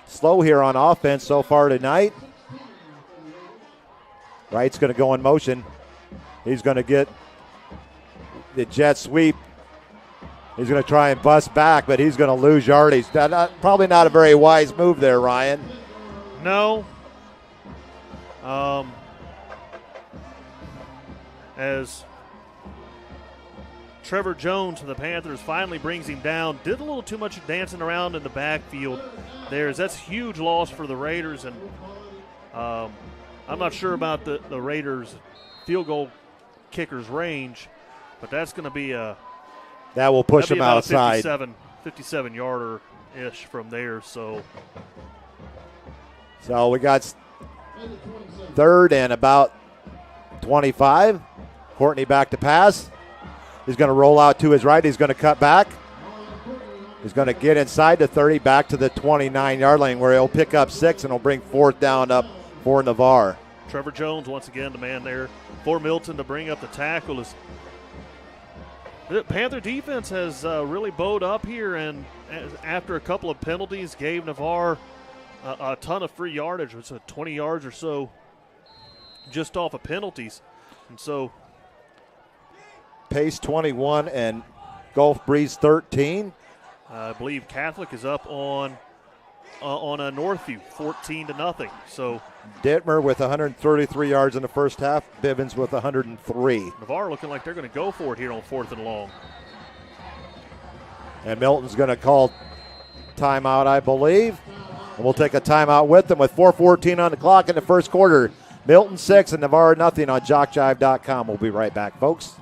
slow here on offense so far tonight. Wright's going to go in motion. He's going to get the jet sweep. He's going to try and bust back, but he's going to lose yardage. Probably not a very wise move there, Ryan. No. As Trevor Jones from the Panthers finally brings him down. Did a little too much dancing around in the backfield there. That's a huge loss for the Raiders, and I'm not sure about the Raiders' field goal kicker's range, but that's going to be that will push him outside. 57-yarder-ish from there. So we got third and about 25. Courtney back to pass. He's going to roll out to his right. He's going to cut back. He's going to get inside the 30, back to the 29-yard line where he'll pick up 6 and he'll bring 4th down up for Navarre. Trevor Jones once again the man there for Milton to bring up the tackle. The Panther defense has really bowed up here, and after a couple of penalties gave Navarre a ton of free yardage. It's 20 yards or so just off of penalties. And so Pace 21 and Gulf Breeze 13. I believe Catholic is up on a Northview 14-0. So Dittmer with 133 yards in the first half. Bivens with 103. Navarre looking like they're going to go for it here on 4th and long. And Milton's going to call timeout, I believe. And we'll take a timeout with them with 4:14 on the clock in the first quarter. Milton 6 and Navarre nothing on JockJive.com. We'll be right back, folks.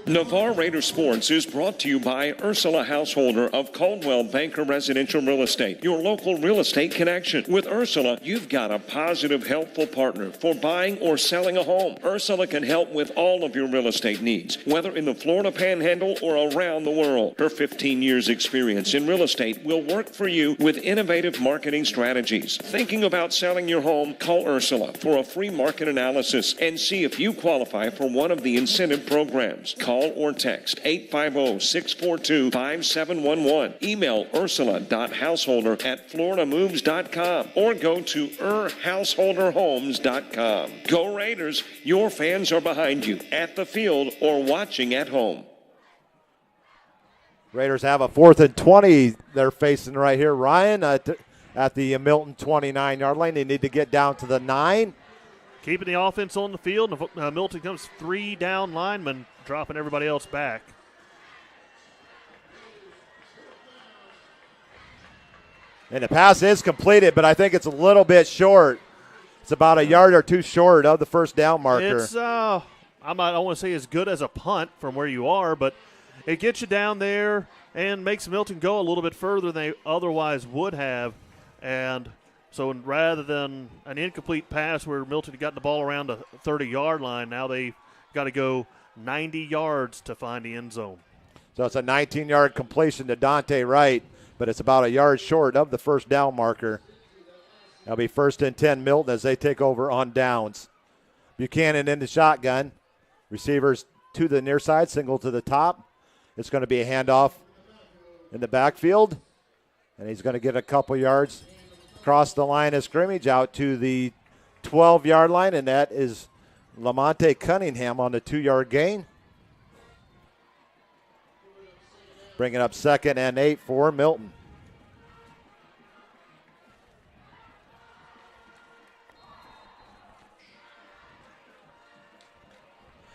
Navarre Raider Sports is brought to you by Ursula Householder of Caldwell Banker Residential Real Estate, your local real estate connection. With Ursula, you've got a positive, helpful partner for buying or selling a home. Ursula can help with all of your real estate needs, whether in the Florida Panhandle or around the world. Her 15 years experience in real estate will work for you with innovative marketing strategies. Thinking about selling your home? Call Ursula for a free market analysis and see if you qualify for one of the incentive programs. Call or text 850-642-5711. Email ursula.householder@floridamoves.com or go to householderhomes.com. Go Raiders! Your fans are behind you at the field or watching at home. Raiders have a 4th and 20 they're facing right here. Ryan at the Milton 29-yard line. They need to get down to the 9. Keeping the offense on the field. Milton comes 3 down linemen, dropping everybody else back. And the pass is completed, but I think it's a little bit short. It's about a yard or 2 short of the first down marker. It's I don't want to say as good as a punt from where you are, but it gets you down there and makes Milton go a little bit further than they otherwise would have. And so rather than an incomplete pass where Milton got the ball around the 30-yard line, now they've got to go 90 yards to find the end zone. So it's a 19-yard completion to Dante Wright, but it's about a yard short of the first down marker. That'll be 1st and 10 Milton as they take over on downs. Buchanan in the shotgun. Receivers to the near side, single to the top. It's going to be a handoff in the backfield, and he's going to get a couple yards across the line of scrimmage out to the 12-yard line, and that is Lamonte Cunningham on the 2-yard gain. Bringing up 2nd and 8 for Milton.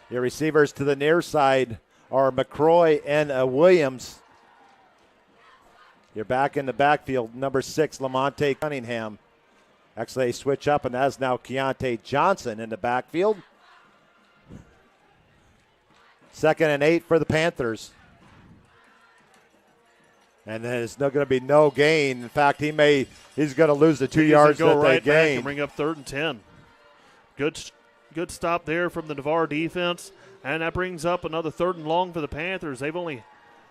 Your receivers to the near side are McCroy and Williams. You're back in the backfield, number 6, Lamonte Cunningham. Actually, they switch up, and that's now Keontae Johnson in the backfield. 2nd and 8 for the Panthers. And there's going to be no gain. In fact, he's going to lose the 2 yards that they gained. And bring up 3rd and 10. Good stop there from the Navarre defense, and that brings up another 3rd and long for the Panthers. They've only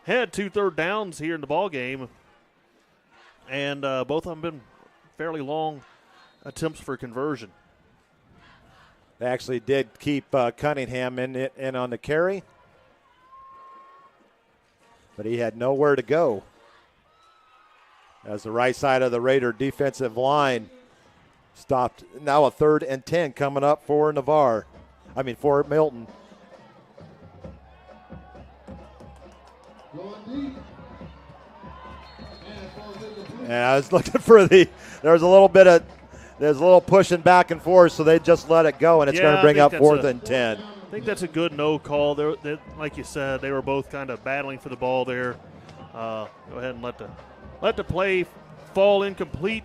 had 2 third downs here in the ball game, and both of them been fairly long attempts for conversion. They actually did keep Cunningham in on the carry, but he had nowhere to go. As the right side of the Raider defensive line stopped. Now a 3rd and 10 coming up for for Milton. And I was looking for there's a little pushing back and forth, so they just let it go, and it's going to bring up 4th and 10. I think that's a good no call. Like you said, they were both kind of battling for the ball there. Go ahead and let the play fall incomplete.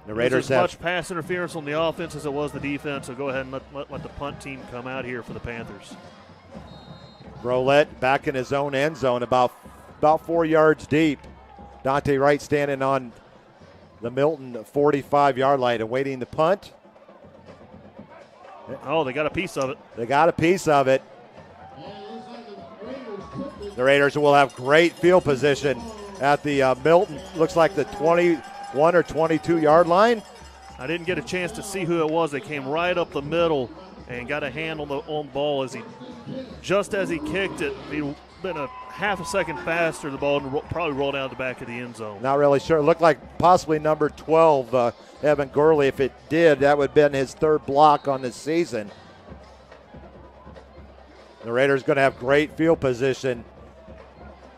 The Raiders There's as have much pass interference on the offense as it was the defense, so go ahead and let the punt team come out here for the Panthers. Brolette back in his own end zone, about 4 yards deep. Dante Wright standing on the Milton 45-yard line, awaiting the punt. Oh, they got a piece of it. They got a piece of it. The Raiders will have great field position at the Milton, looks like the 21 or 22-yard line. I didn't get a chance to see who it was. They came right up the middle and got a hand on the ball just as he kicked it. He'd been a half a second faster, the ball probably rolled out the back of the end zone. Not really sure. It looked like possibly number 12, Evan Gurley. If it did, that would have been his third block on the season. The Raiders going to have great field position.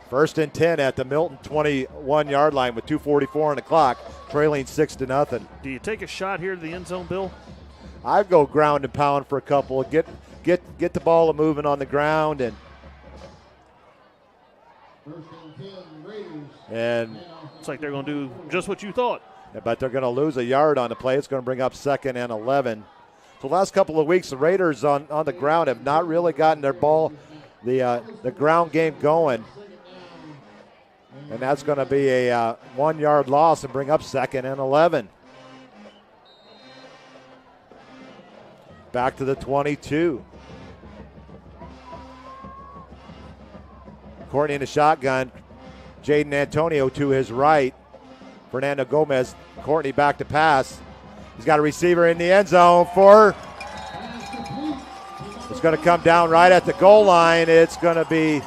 1st and 10 at the Milton 21-yard line with 2:44 on the clock, trailing 6-0. Do you take a shot here to the end zone, Bill? I'd go ground and pound for a couple. Get the ball moving on the ground and looks like they're going to do just what you thought. But they're going to lose a yard on the play. It's going to bring up 2nd and 11. So the last couple of weeks, the Raiders on the ground have not really gotten their ball, the ground game going. And that's going to be a 1-yard loss and bring up 2nd and 11. Back to the 22. Courtney in the shotgun. Jaden Antonio to his right. Fernando Gomez. Courtney back to pass. He's got a receiver in the end zone for. It's going to come down right at the goal line. It's going to be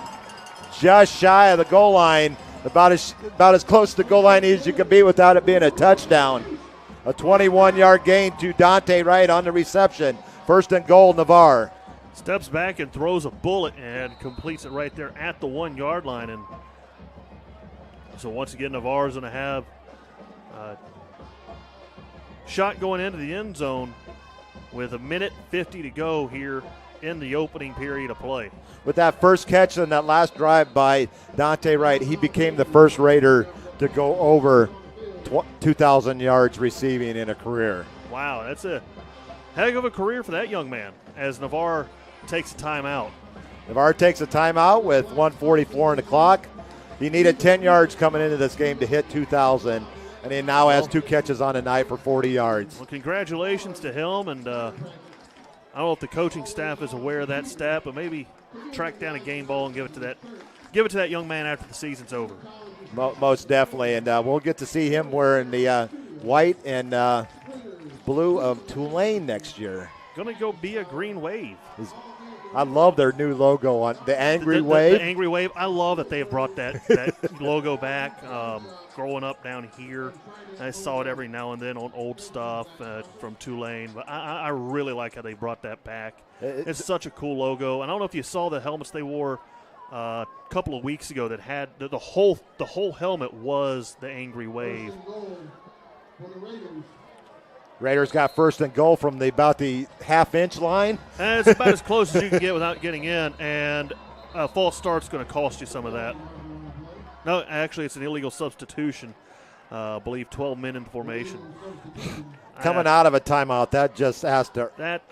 just shy of the goal line. About as close to the goal line as you can be without it being a touchdown. A 21-yard gain to Dante Wright on the reception. 1st and goal, Navarre. Steps back and throws a bullet and completes it right there at the 1-yard line. And so once again, Navarre's going to have a shot going into the end zone with 1:50 to go here in the opening period of play. With that first catch and that last drive by Dante Wright, he became the first Raider to go over 2,000 yards receiving in a career. Wow, that's a heck of a career for that young man as Navarre takes a timeout. Navarre takes a timeout with 1:44 on the clock. He needed 10 yards coming into this game to hit 2,000, and he now has 2 catches on the night for 40 yards. Well, congratulations to him, and I don't know if the coaching staff is aware of that stat, but maybe track down a game ball and give it to that young man after the season's over. Most definitely, and we'll get to see him wearing the white and blue of Tulane next year. Going to go be a green wave. I love their new logo on the Angry Wave. The Angry Wave. I love that they have brought that logo back. Growing up down here, I saw it every now and then on old stuff from Tulane. But I really like how they brought that back. It's such a cool logo. And I don't know if you saw the helmets they wore a couple of weeks ago that had the whole helmet was the Angry Wave. Raiders got 1st and goal from about the half-inch line. And it's about as close as you can get without getting in, and a false start's going to cost you some of that. No, actually, it's an illegal substitution. I believe 12 men in formation. Coming out of a timeout, that just has to. That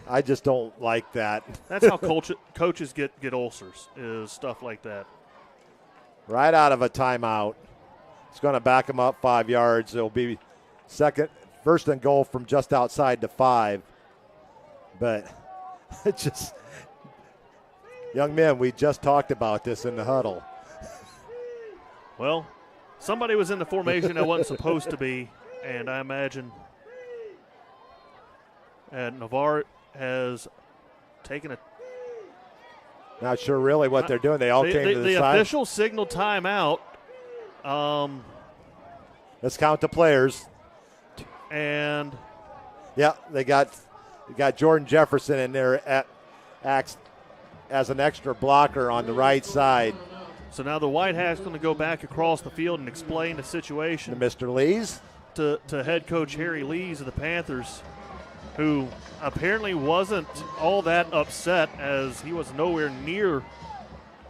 I just don't like that. That's how coaches get ulcers, is stuff like that. Right out of a timeout. It's going to back him up 5 yards. It'll be 1st and goal from just outside the 5. But it's just, young men, we just talked about this in the huddle. Well, somebody was in the formation that wasn't supposed to be, and I imagine Navarre has taken a. Not sure really what they're doing. They all came to the side. The official signaled timeout. Let's count the players. And yeah, they got Jordan Jefferson in there acts as an extra blocker on the right side. So now the White Hat's going to go back across the field and explain the situation to Mr. Lees, to head coach Harry Lees of the Panthers, who apparently wasn't all that upset as he was nowhere near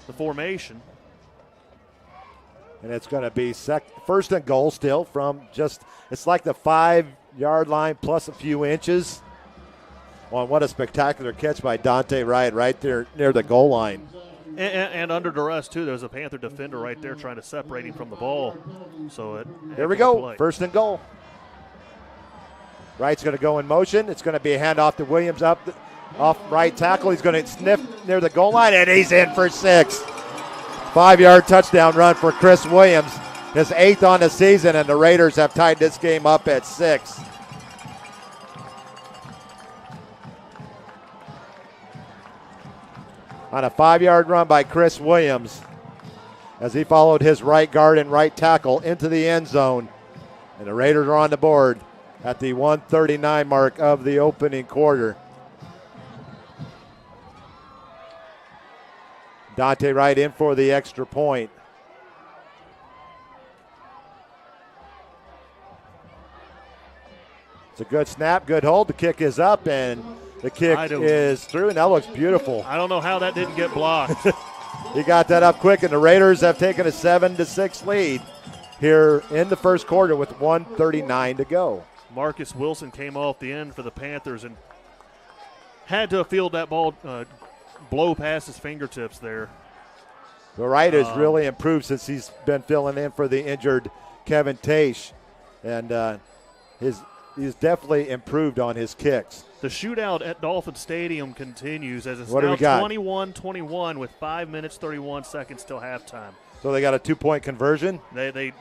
the formation. And it's going to be first and goal still from it's like the 5-yard line plus a few inches. Well, what a spectacular catch by Dante Wright right there near the goal line. And under duress, too. There's a Panther defender right there trying to separate him from the ball. So here we go, play. First and goal. Wright's going to go in motion. It's going to be a handoff to Williams off right tackle. He's going to sniff near the goal line, and he's in for 6. 5-yard touchdown run for Chris Williams. His 8th on the season, and the Raiders have tied this game up at 6. On a 5-yard run by Chris Williams as he followed his right guard and right tackle into the end zone. And the Raiders are on the board at the 1:39 mark of the opening quarter. Dante Wright in for the extra point. It's a good snap, good hold. The kick is up, and the kick is through, and that looks beautiful. I don't know how that didn't get blocked. He got that up quick, and the Raiders have taken a 7-6 lead here in the first quarter with 1:39 to go. Marcus Wilson came off the end for the Panthers and had to field that ball, blow past his fingertips there. The Wright has really improved since he's been filling in for the injured Kevin Taish, and he's definitely improved on his kicks. The shootout at Dolphin Stadium continues as it's What do now we got? 21-21 with 5 minutes, 31 seconds till halftime. So they got a 2-point conversion? They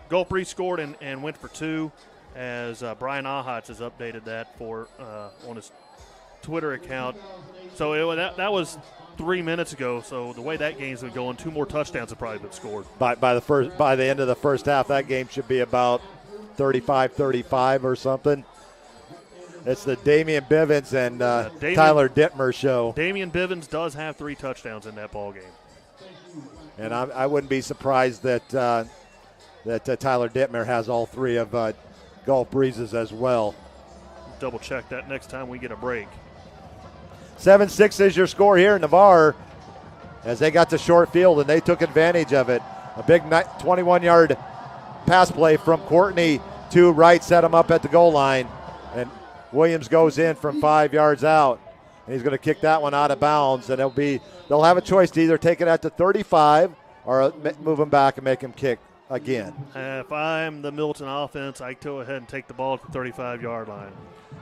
Gulf Breeze scored and went for 2 as Brian Ahatz has updated that on his Twitter account. So that was 3 minutes ago. So the way that game's been going, 2 more touchdowns have probably been scored. By the end of the first half, that game should be about 35-35 or something. It's the Damian Bivens and Tyler Dittmer show. Damian Bivens does have 3 touchdowns in that ball game. And I wouldn't be surprised that Tyler Dittmer has all 3 of Gulf Breezes as well. Double check that next time we get a break. 7-6 is your score here in Navarre as they got the short field and they took advantage of it. A big 21-yard pass play from Courtney to Wright set him up at the goal line. And Williams goes in from 5 yards out. And he's going to kick that one out of bounds. And they'll have a choice to either take it at the 35 or move him back and make him kick again. If I'm the Milton offense, I go ahead and take the ball at the 35-yard line.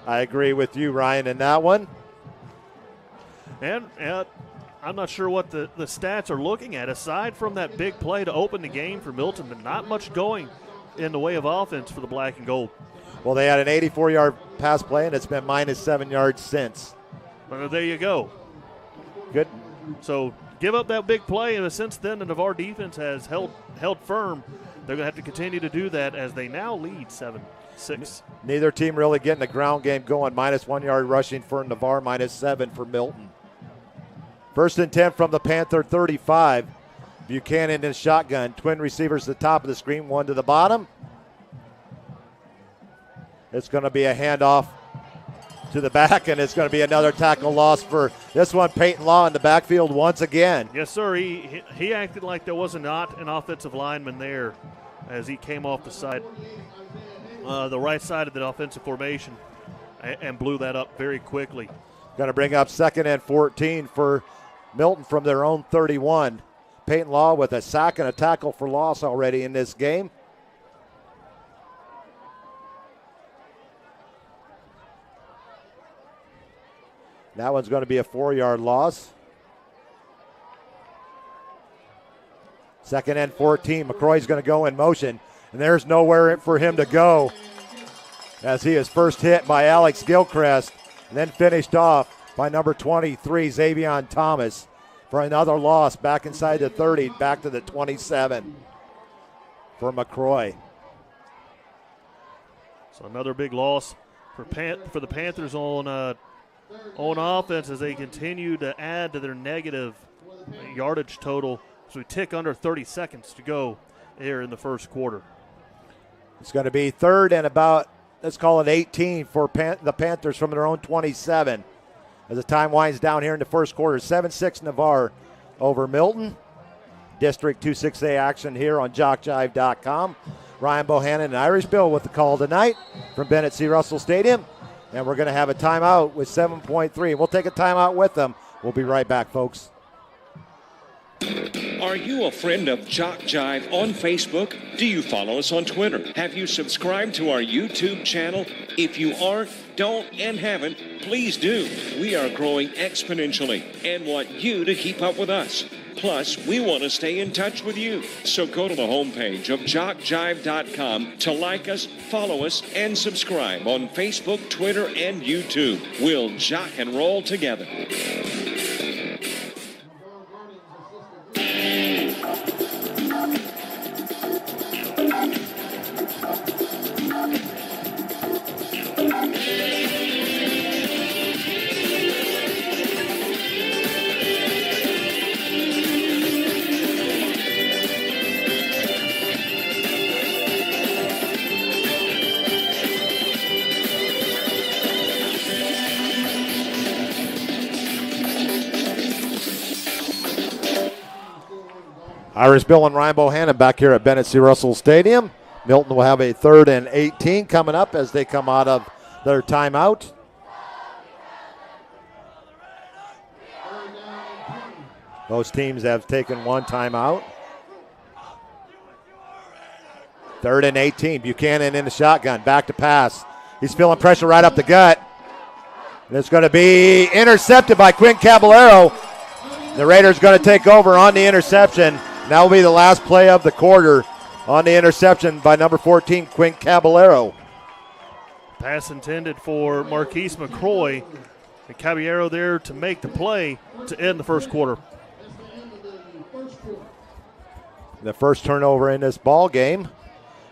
I agree with you, Ryan, in that one. And I'm not sure what the stats are looking at. Aside from that big play to open the game for Milton, but not much going in the way of offense for the black and gold. Well, they had an 84-yard pass play, and it's been minus 7 yards since. Well, there you go. Good. So give up that big play, and since then the Navarre defense has held firm. They're going to have to continue to do that as they now lead 7-6. Neither team really getting the ground game going. Minus 1 yard rushing for Navarre, minus 7 for Milton. First and 10 from the Panther 35. Buchanan in shotgun. Twin receivers at the top of the screen, one to the bottom. It's going to be a handoff to the back, and it's going to be another tackle loss for this one. Peyton Law in the backfield once again. Yes, sir. He acted like there was not an offensive lineman there as he came off the side, the right side of the offensive formation, and blew that up very quickly. Going to bring up 2nd and 14 for Milton from their own 31. Peyton Law with a sack and a tackle for loss already in this game. That one's going to be a 4-yard loss. 2nd and 14. McCroy's going to go in motion, and there's nowhere for him to go as he is first hit by Alex Gilchrist and then finished off by number 23, Xavion Thomas, for another loss back inside the 30, back to the 27 for McCroy. So another big loss for the Panthers on offense as they continue to add to their negative yardage total as we tick under 30 seconds to go here in the first quarter. It's going to be 3rd and about let's call it 18 for the Panthers from their own 27. As the time winds down here in the first quarter, 7-6 Navarre over Milton. District 2-6A action here on JockJive.com. Ryan Bohannon and Irish Bill with the call tonight from Bennett C. Russell Stadium. And we're going to have a timeout with 7.3. We'll take a timeout with them. We'll be right back, folks. Are you a friend of JockJive on Facebook? Do you follow us on Twitter? Have you subscribed to our YouTube channel? If you aren't, don't, and haven't, please do. We are growing exponentially and want you to keep up with us. Plus, we want to stay in touch with you. So go to the homepage of JockJive.com to like us, follow us, and subscribe on Facebook, Twitter, and YouTube. We'll jock and roll together. Irish Bill and Ryan Bohannon back here at Bennett C. Russell Stadium. Milton will have a 3rd and 18 coming up as they come out of their timeout. Those teams have taken one timeout. 3rd and 18. Buchanan in the shotgun. Back to pass. He's feeling pressure right up the gut. And it's going to be intercepted by Quinn Caballero. The Raiders going to take over on the interception. That will be the last play of the quarter on the interception by number 14, Quinn Caballero. Pass intended for Marquise McCroy. And Caballero there to make the play to end the first quarter. The first turnover in this ball game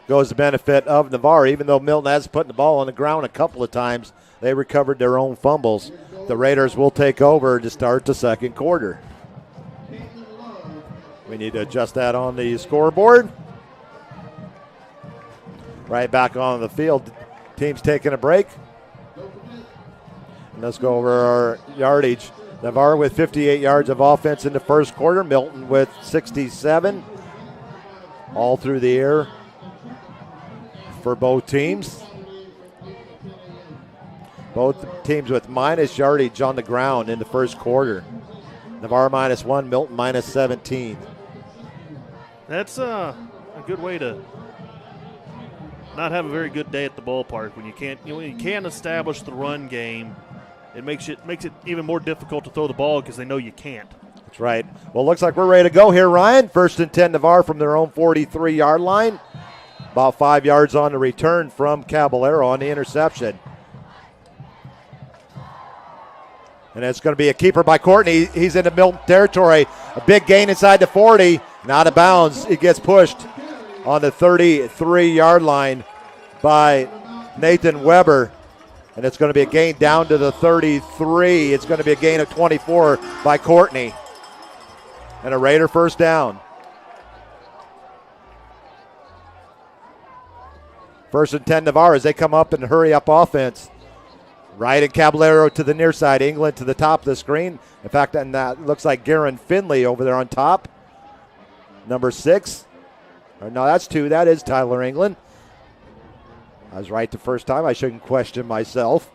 goes to benefit of Navarre. Even though Milton has put the ball on the ground a couple of times, they recovered their own fumbles. The Raiders will take over to start the second quarter. We need to adjust that on the scoreboard. Right back on the field. Team's taking a break. And let's go over our yardage. Navarre with 58 yards of offense in the first quarter. Milton with 67. All through the air for both teams. Both teams with minus yardage on the ground in the first quarter. Navarre -1, Milton -17. That's a good way to not have a very good day at the ballpark when you can't establish the run game. It makes it even more difficult to throw the ball because they know you can't. That's right. Well, looks like we're ready to go here, Ryan. 1st and 10 Navarre from their own 43-yard line. About 5 yards on the return from Caballero on the interception. And it's going to be a keeper by Courtney. He's into Milton territory. A big gain inside the 40. Not out of bounds. He gets pushed on the 33-yard line by Nathan Weber. And it's going to be a gain down to the 33. It's going to be a gain of 24 by Courtney. And a Raider first down. 1st and 10 Navarre as they come up and hurry up offense. Right and Caballero to the near side. England to the top of the screen. In fact, and that looks like Garen Finley over there on top. Number 6. Or no, that's 2. That is Tyler England. I was right the first time. I shouldn't question myself.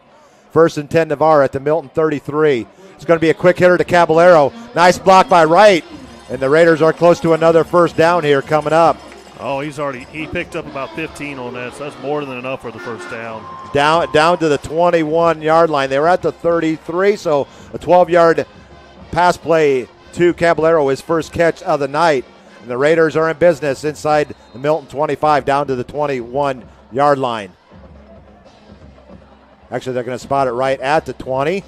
1st and 10 Navarre at the Milton 33. It's going to be a quick hitter to Caballero. Nice block by Wright. And the Raiders are close to another first down here coming up. Oh, he picked up about 15 on that, so that's more than enough for the first down. Down to the 21-yard line. They were at the 33, so a 12-yard pass play to Caballero, his first catch of the night. And the Raiders are in business inside the Milton 25 down to the 21-yard line. Actually, they're going to spot it right at the 20.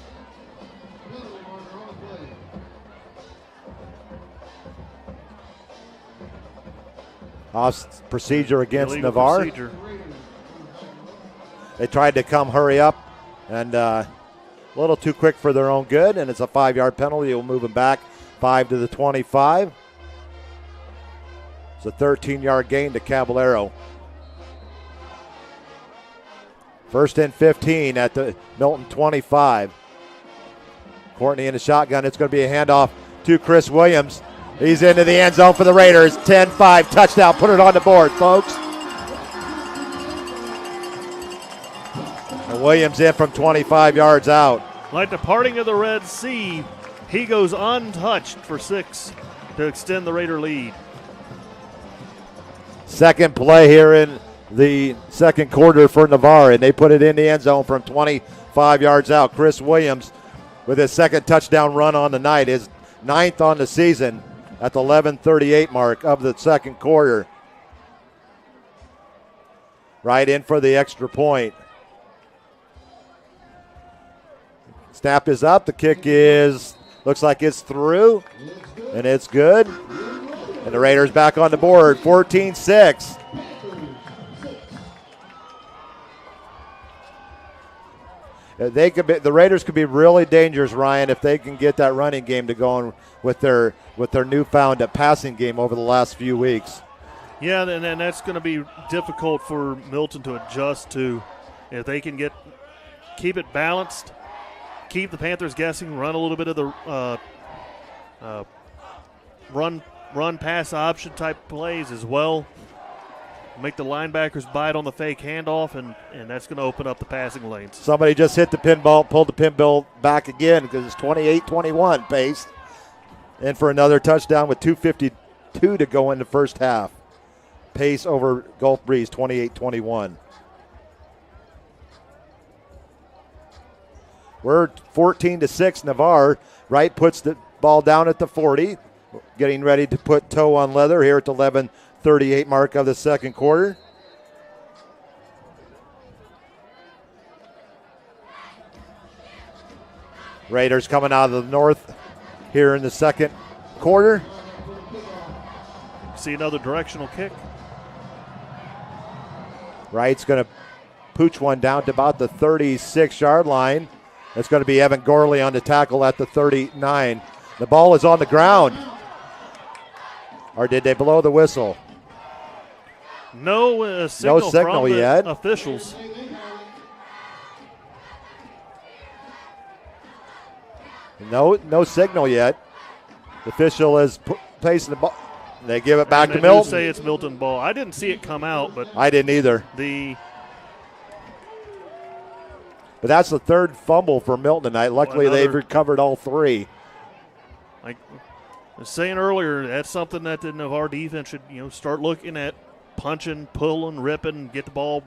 Off procedure against Illegal Navarre. Procedure. They tried to come hurry up and a little too quick for their own good, and it's a 5-yard penalty. Will move them back 5 to the 25. It's a 13-yard gain to Caballero. First and 15 at the Milton 25. Courtney in the shotgun. It's going to be a handoff to Chris Williams. He's into the end zone for the Raiders. 10-5 touchdown. Put it on the board, folks. And Williams in from 25 yards out. Like the parting of the Red Sea, he goes untouched for 6 to extend the Raider lead. Second play here in the second quarter for Navarre, and they put it in the end zone from 25 yards out. Chris Williams with his second touchdown run on the night, his 9th on the season at the 11:38 mark of the second quarter. Right in for the extra point. Snap is up. The kick looks like it's through, and it's good. And the Raiders back on the board, 14-6. The Raiders could be really dangerous, Ryan, if they can get that running game to go with their newfound passing game over the last few weeks. Yeah, and that's going to be difficult for Milton to adjust to. If they can keep it balanced, keep the Panthers guessing, run a little bit of the run pass option type plays as well. Make the linebackers bite on the fake handoff, and that's going to open up the passing lanes. Somebody just hit the pinball, pulled the pinball back again because it's 28-21 pace. And for another touchdown with 2:52 to go in the first half. Pace over Gulf Breeze, 28-21. We're 14-6. Navarre, right, puts the ball down at the 40. Getting ready to put toe on leather here at the 11:38 mark of the second quarter. Raiders coming out of the north here in the second quarter. See another directional kick. Wright's going to pooch one down to about the 36-yard line. It's going to be Evan Gorley on the tackle at the 39. The ball is on the ground. Or did they blow the whistle? No signal from the yet. Officials. No signal yet. The official is placing the ball. They give it back to Milton. Say it's Milton ball. I didn't see it come out, but I didn't either. But that's the third fumble for Milton tonight. Luckily, they've recovered all 3. Like I was saying earlier, that's something that the Navarre defense should start looking at, punching, pulling, ripping, get the ball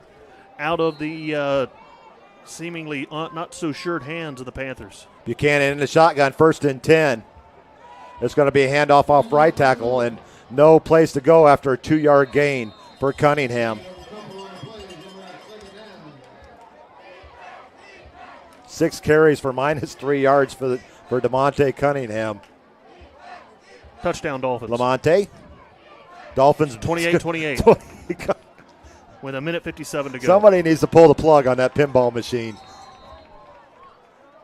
out of the seemingly not so sure hands of the Panthers. Buchanan in the shotgun, 1st and 10. It's going to be a handoff off right tackle and no place to go after a 2-yard gain for Cunningham. 6 carries for -3 yards for DeMonte Cunningham. Touchdown Dolphins. Lamonte. Dolphins 28-28. With 1:57 to go. Somebody needs to pull the plug on that pinball machine.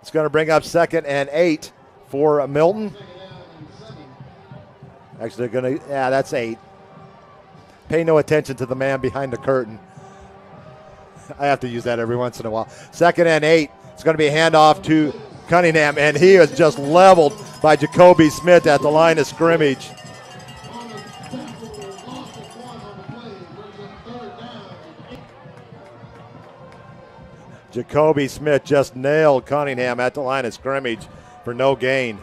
It's going to bring up 2nd and 8 for Milton. Actually, that's 8. Pay no attention to the man behind the curtain. I have to use that every once in a while. 2nd and 8. It's going to be a handoff to Cunningham, and he is just leveled by Jacoby Smith at the line of scrimmage. Jacoby Smith just nailed Cunningham at the line of scrimmage for no gain.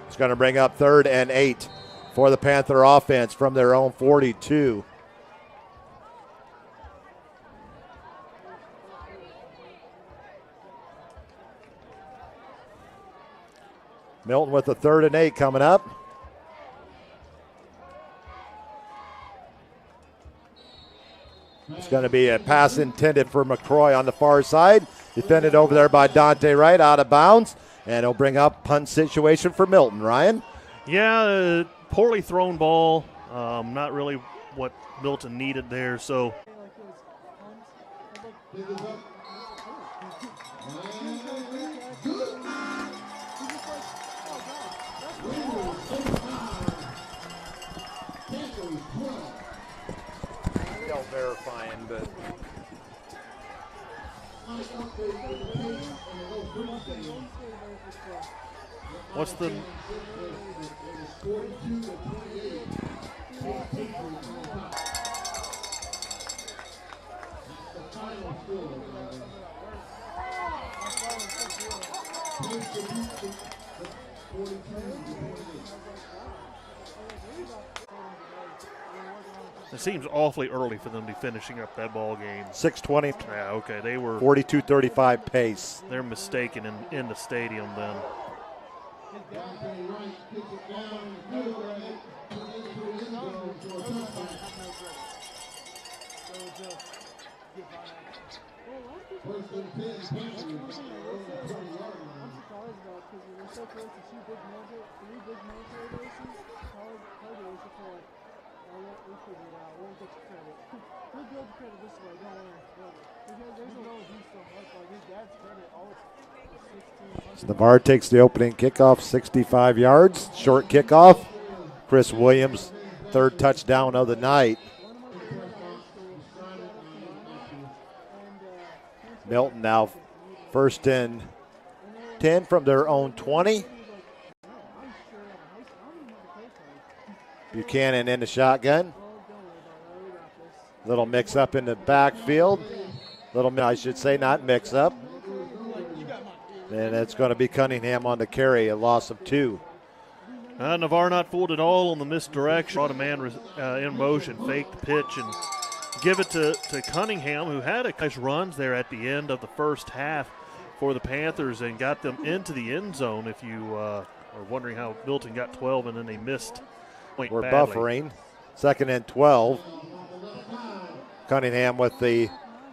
It's going to bring up 3rd and 8 for the Panther offense from their own 42. Milton with the 3rd and 8 coming up. It's going to be a pass intended for McCroy on the far side. Defended over there by Dante Wright, out of bounds. And it'll bring up punt situation for Milton. Ryan? Yeah, poorly thrown ball. Not really what Milton needed there. So Still verifying, but What's the... It seems awfully early for them to be finishing up that ball game. 6:20. Yeah, okay, they were 42-35 pace. They're mistaken in the stadium then. Navarre takes the opening kickoff, 65 yards, short kickoff. Chris Williams, third touchdown of the night. Milton now first and 10 from their own 20. Buchanan in the shotgun. Little mix up in the backfield. I should say, not mix up. And it's going to be Cunningham on the carry, a loss of 2. Navarre not fooled at all on the misdirection. Brought a man in motion, faked the pitch, and give it to Cunningham, who had a nice runs there at the end of the first half for the Panthers and got them into the end zone. If you are wondering how Milton got 12 and then they missed. We're badly. buffering. 2nd and 12. Cunningham with the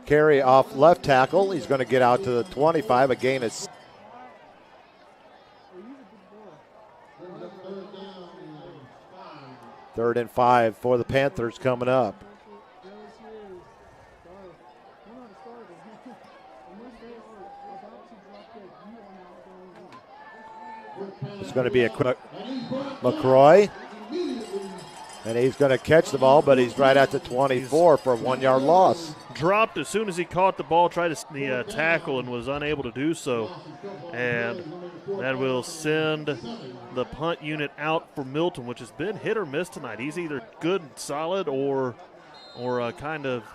carry off left tackle. He's going to get out to the 25. A gain of 3rd and 5 for the Panthers coming up. It's going to be a quick McCroy. And he's going to catch the ball, but he's right at the 24 for a 1-yard loss. Dropped as soon as he caught the ball, tried to the tackle and was unable to do so. And that will send the punt unit out for Milton, which has been hit or miss tonight. He's either good and solid or kind of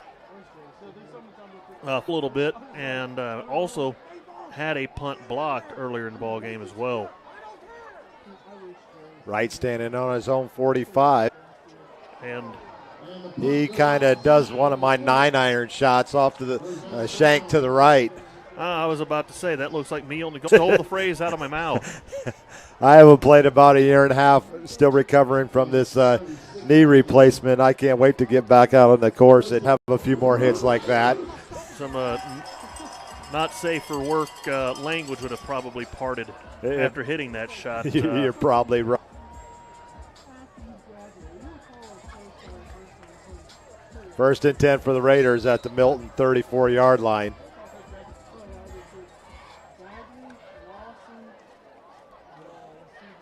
a little bit, and also had a punt blocked earlier in the ball game as well. Wright standing on his own 45. And he kind of does one of my 9-iron shots off to the shank to the right. I was about to say, that looks like me only stole the phrase out of my mouth. I haven't played about a year and a half, still recovering from this knee replacement. I can't wait to get back out on the course and have a few more hits like that. Some not safe for work language would have probably parted after hitting that shot. You're probably right. First and 10 for the Raiders at the Milton 34-yard line.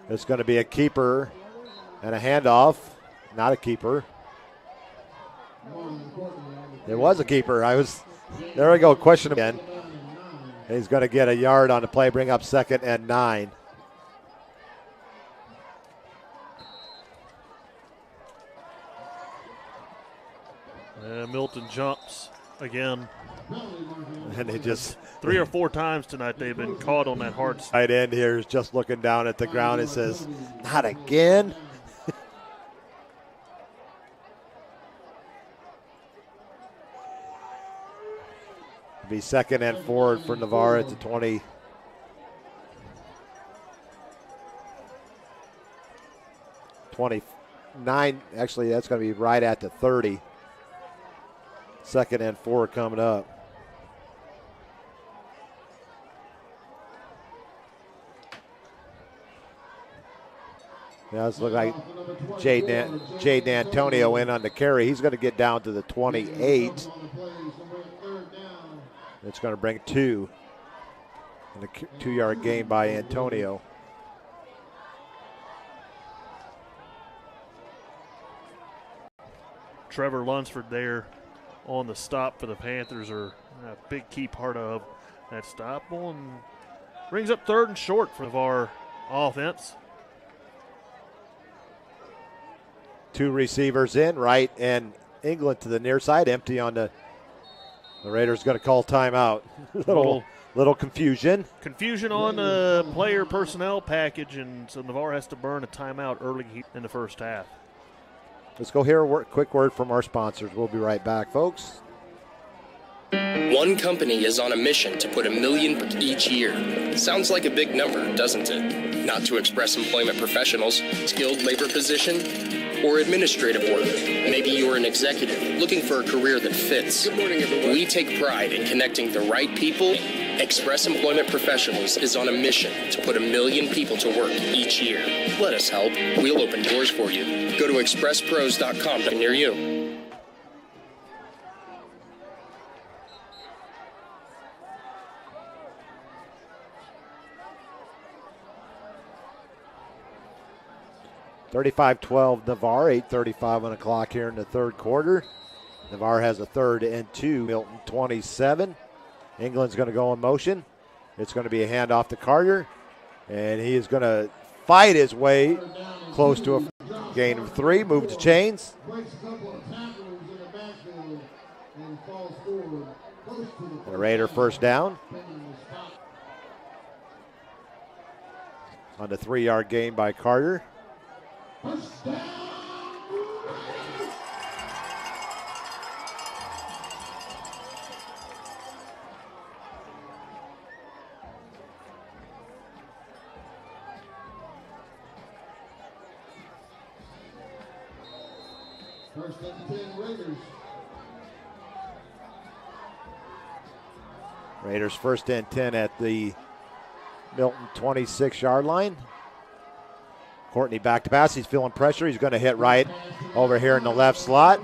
It's going to be a keeper and a handoff. Not a keeper. It was a keeper. There we go, question again. He's going to get a yard on the play, bring up 2nd and 9. Milton jumps again. And they just 3 or 4 times tonight they've been caught on that hard tight end here is just looking down at the ground and says, not again. It'll be 2nd and 4 for Navarre at the 20. Actually, that's going to be right at the 30. 2nd and 4 coming up. Now it's looking like Jaden Antonio in on the carry. He's going to get down to the 28. It's going to bring 2. And a 2-yard gain by Antonio. Trevor Lunsford there on the stop for the Panthers are a big key part of that stop and brings up 3rd and short for our offense. 2 receivers in, Wright and England to the near side, empty on the Raiders going to call timeout. little confusion. Confusion on the player personnel package, and so Navarre has to burn a timeout early in the first half. Let's go hear a quick word from our sponsors. We'll be right back, folks. One company is on a mission to put 1 million each year. Sounds like a big number, doesn't it? Not to express employment professionals, skilled labor position, or administrative work. Maybe you're an executive looking for a career that fits. Good morning, everyone. We take pride in connecting the right people. Express Employment Professionals is on a mission to put 1 million people to work each year. Let us help. We'll open doors for you. Go to expresspros.com near you. (35-12) Navarre, 8:35 on the clock here in the third quarter. Navarre has a 3rd and 2, Milton 27. England's going to go in motion. It's going to be a handoff to Carter, and he is going to fight his way close to a gain of 3, move the chains. And a Raider first down on the 3-yard gain by Carter. First and 10 Raiders. Raiders first and 10 at the Milton 26-yard line. Courtney back to pass. He's feeling pressure. He's going to hit Wright over here in the left slot.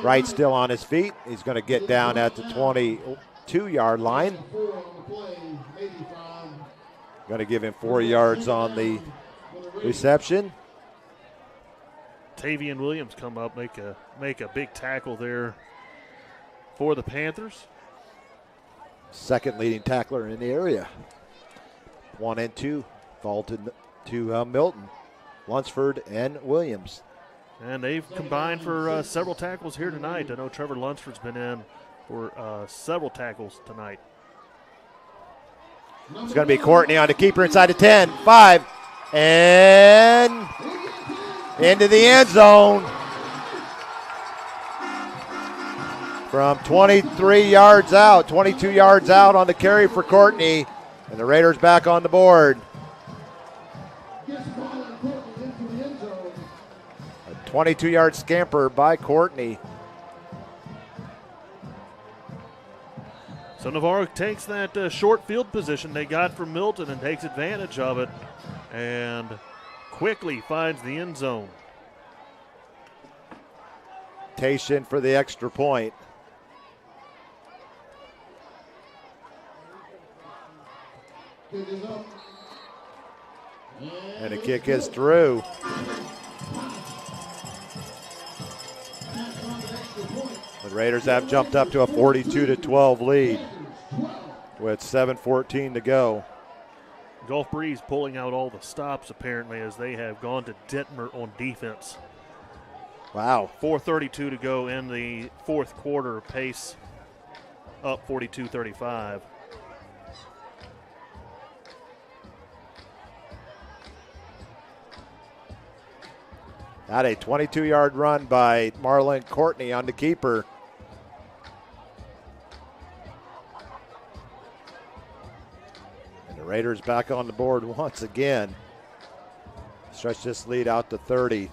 Wright still on his feet. He's going to get down at the 22-yard line. Going to give him 4 yards on the reception. Tavian Williams come up, make a big tackle there for the Panthers. Second leading tackler in the area. 1 and 2 fall to Milton, Lunsford, and Williams. And they've combined for several tackles here tonight. I know Trevor Lunsford's been in for several tackles tonight. It's going to be Courtney on the keeper inside the 10, 5, and into the end zone. From 23 yards out, 22 yards out on the carry for Courtney. And the Raiders back on the board. A 22-yard scamper by Courtney. So Navarre takes that short field position they got from Milton and takes advantage of it and quickly finds the end zone. Tation for the extra point. And the kick is through. The Raiders have jumped up to a 42-12 lead with 7:14 to go. Gulf Breeze pulling out all the stops apparently as they have gone to Detmer on defense. Wow. 4:32 to go in the fourth quarter, pace up 42-35. That a 22-yard run by Marlon Courtney on the keeper. And the Raiders back on the board once again. Stretch this lead out to 30.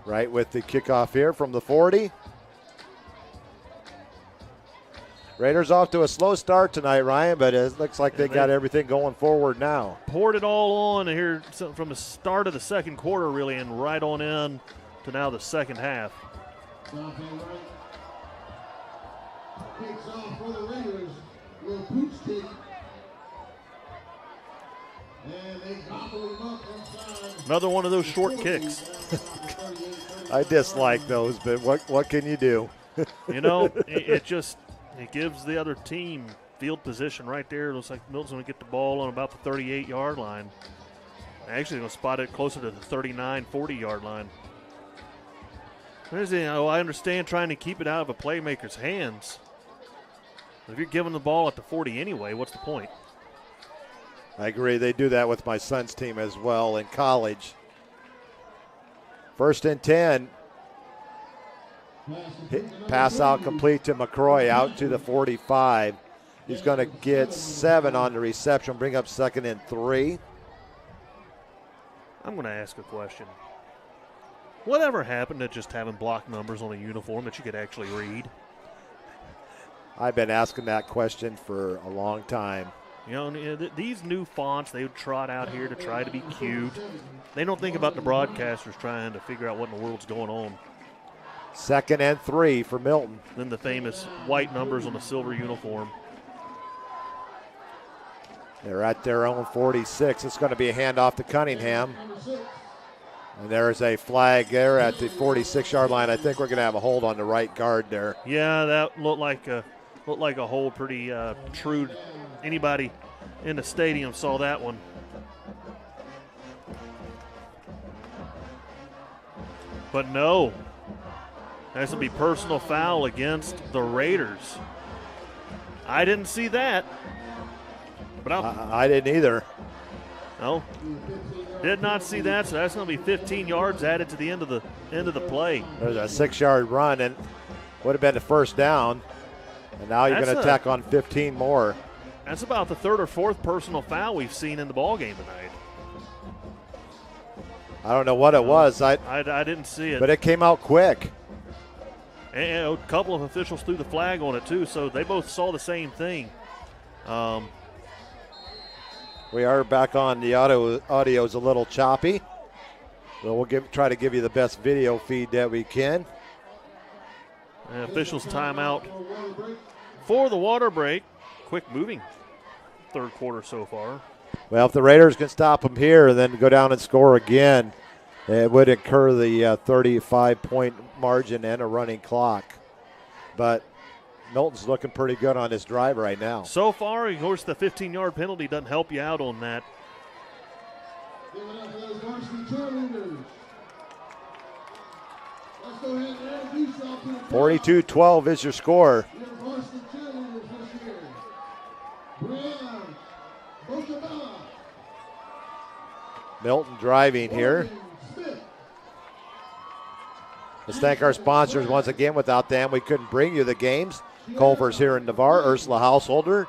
Right with the kickoff here from the 40. Raiders off to a slow start tonight, Ryan, but it looks like they got everything going forward now. Poured it all on here from the start of the second quarter, really, and right on in to now the second half. Kicks off for the Raiders. Little pooch kick. And they gobble him up inside. Another one of those short kicks. I dislike those, but what can you do? You know, it gives the other team field position right there. It looks like Milton's going to get the ball on about the 38-yard line. Actually, going to spot it closer to the 39, 40-yard line. I understand trying to keep it out of a playmaker's hands. But if you're giving the ball at the 40 anyway, what's the point? I agree. They do that with my son's team as well in college. 1st and 10. Pass out complete to McCroy out to the 45. He's going to get 7 on the reception, bring up 2nd and 3. I'm going to ask a question. Whatever happened to just having block numbers on a uniform that you could actually read? I've been asking that question for a long time. You know, these new fonts they would trot out here to try to be cute. They don't think about the broadcasters trying to figure out what in the world's going on. 2nd and 3 for Milton. Then the famous white numbers on the silver uniform. They're at their own 46. It's going to be a handoff to Cunningham. And there's a flag there at the 46-yard line. I think we're going to have a hold on the right guard there. Yeah, that looked like a hold pretty true. Anybody in the stadium saw that one. But no, that's going to be personal foul against the Raiders. I didn't see that. But I didn't either. No, did not see that. So that's going to be 15 yards added to the end of the play. There's a 6-yard run and would have been the first down. And now you're going to tack on 15 more. That's about the 3rd or 4th personal foul we've seen in the ball game tonight. I don't know what it was. I didn't see it. But it came out quick. And a couple of officials threw the flag on it too, so they both saw the same thing. We are back on. The audio is a little choppy. So we'll try to give you the best video feed that we can. Officials timeout for the water break. Quick moving 3rd quarter so far. Well, if the Raiders can stop them here and then go down and score again, it would incur the 35-point margin and a running clock. But Milton's looking pretty good on this drive right now. So far, of course, the 15-yard penalty doesn't help you out on that. 42-12 is your score. Milton driving here. Let's thank our sponsors once again. Without them, we couldn't bring you the games. Culver's here in Navarre, Ursula Householder,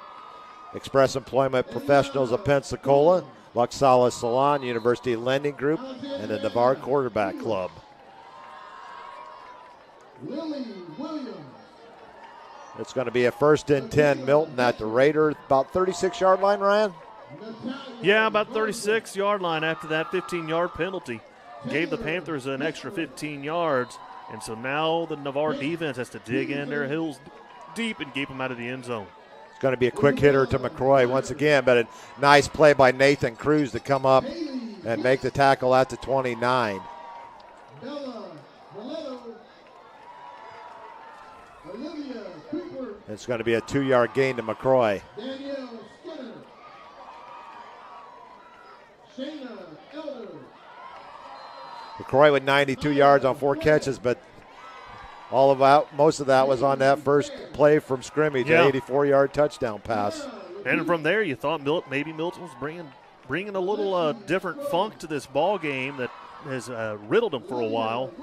Express Employment Professionals of Pensacola, Luxala Salon, University Lending Group, and the Navarre Quarterback Club. It's going to be a 1st and 10 Milton at the Raider, about 36-yard line, Ryan? Yeah, about 36-yard line after that 15-yard penalty. Gave the Panthers an extra 15 yards, and so now the Navarre defense has to dig in their heels deep and keep them out of the end zone. It's going to be a quick hitter to McCroy once again, but a nice play by Nathan Cruz to come up and make the tackle at the 29. It's going to be a 2-yard gain to McCroy. McCroy with 92 yards on 4 catches, but most of that was on that first play from scrimmage, an 84-yard touchdown pass. And from there, you thought maybe Milton was bringing a little different funk to this ball game that has riddled him for a while.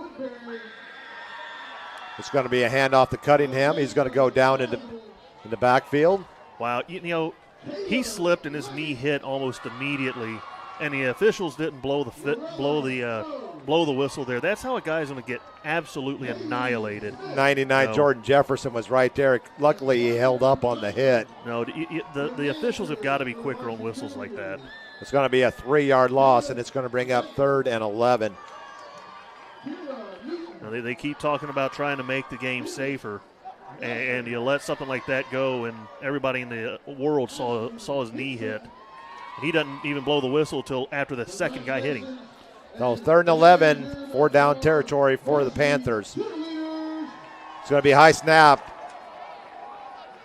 It's going to be a handoff to Cunningham. He's going to go down in the backfield. Wow, you know, he slipped and his knee hit almost immediately, and the officials didn't blow the whistle there. That's how a guy's going to get absolutely annihilated. 99 Jordan Jefferson was right there. Luckily, he held up on the hit. No, the officials have got to be quicker on whistles like that. It's going to be a 3-yard loss, and it's going to bring up 3rd and 11. Now, they keep talking about trying to make the game safer, and you let something like that go, and everybody in the world saw his knee hit. He doesn't even blow the whistle until after the second guy hit him. So 3rd and 11, 4 down territory for the Panthers. It's going to be high snap.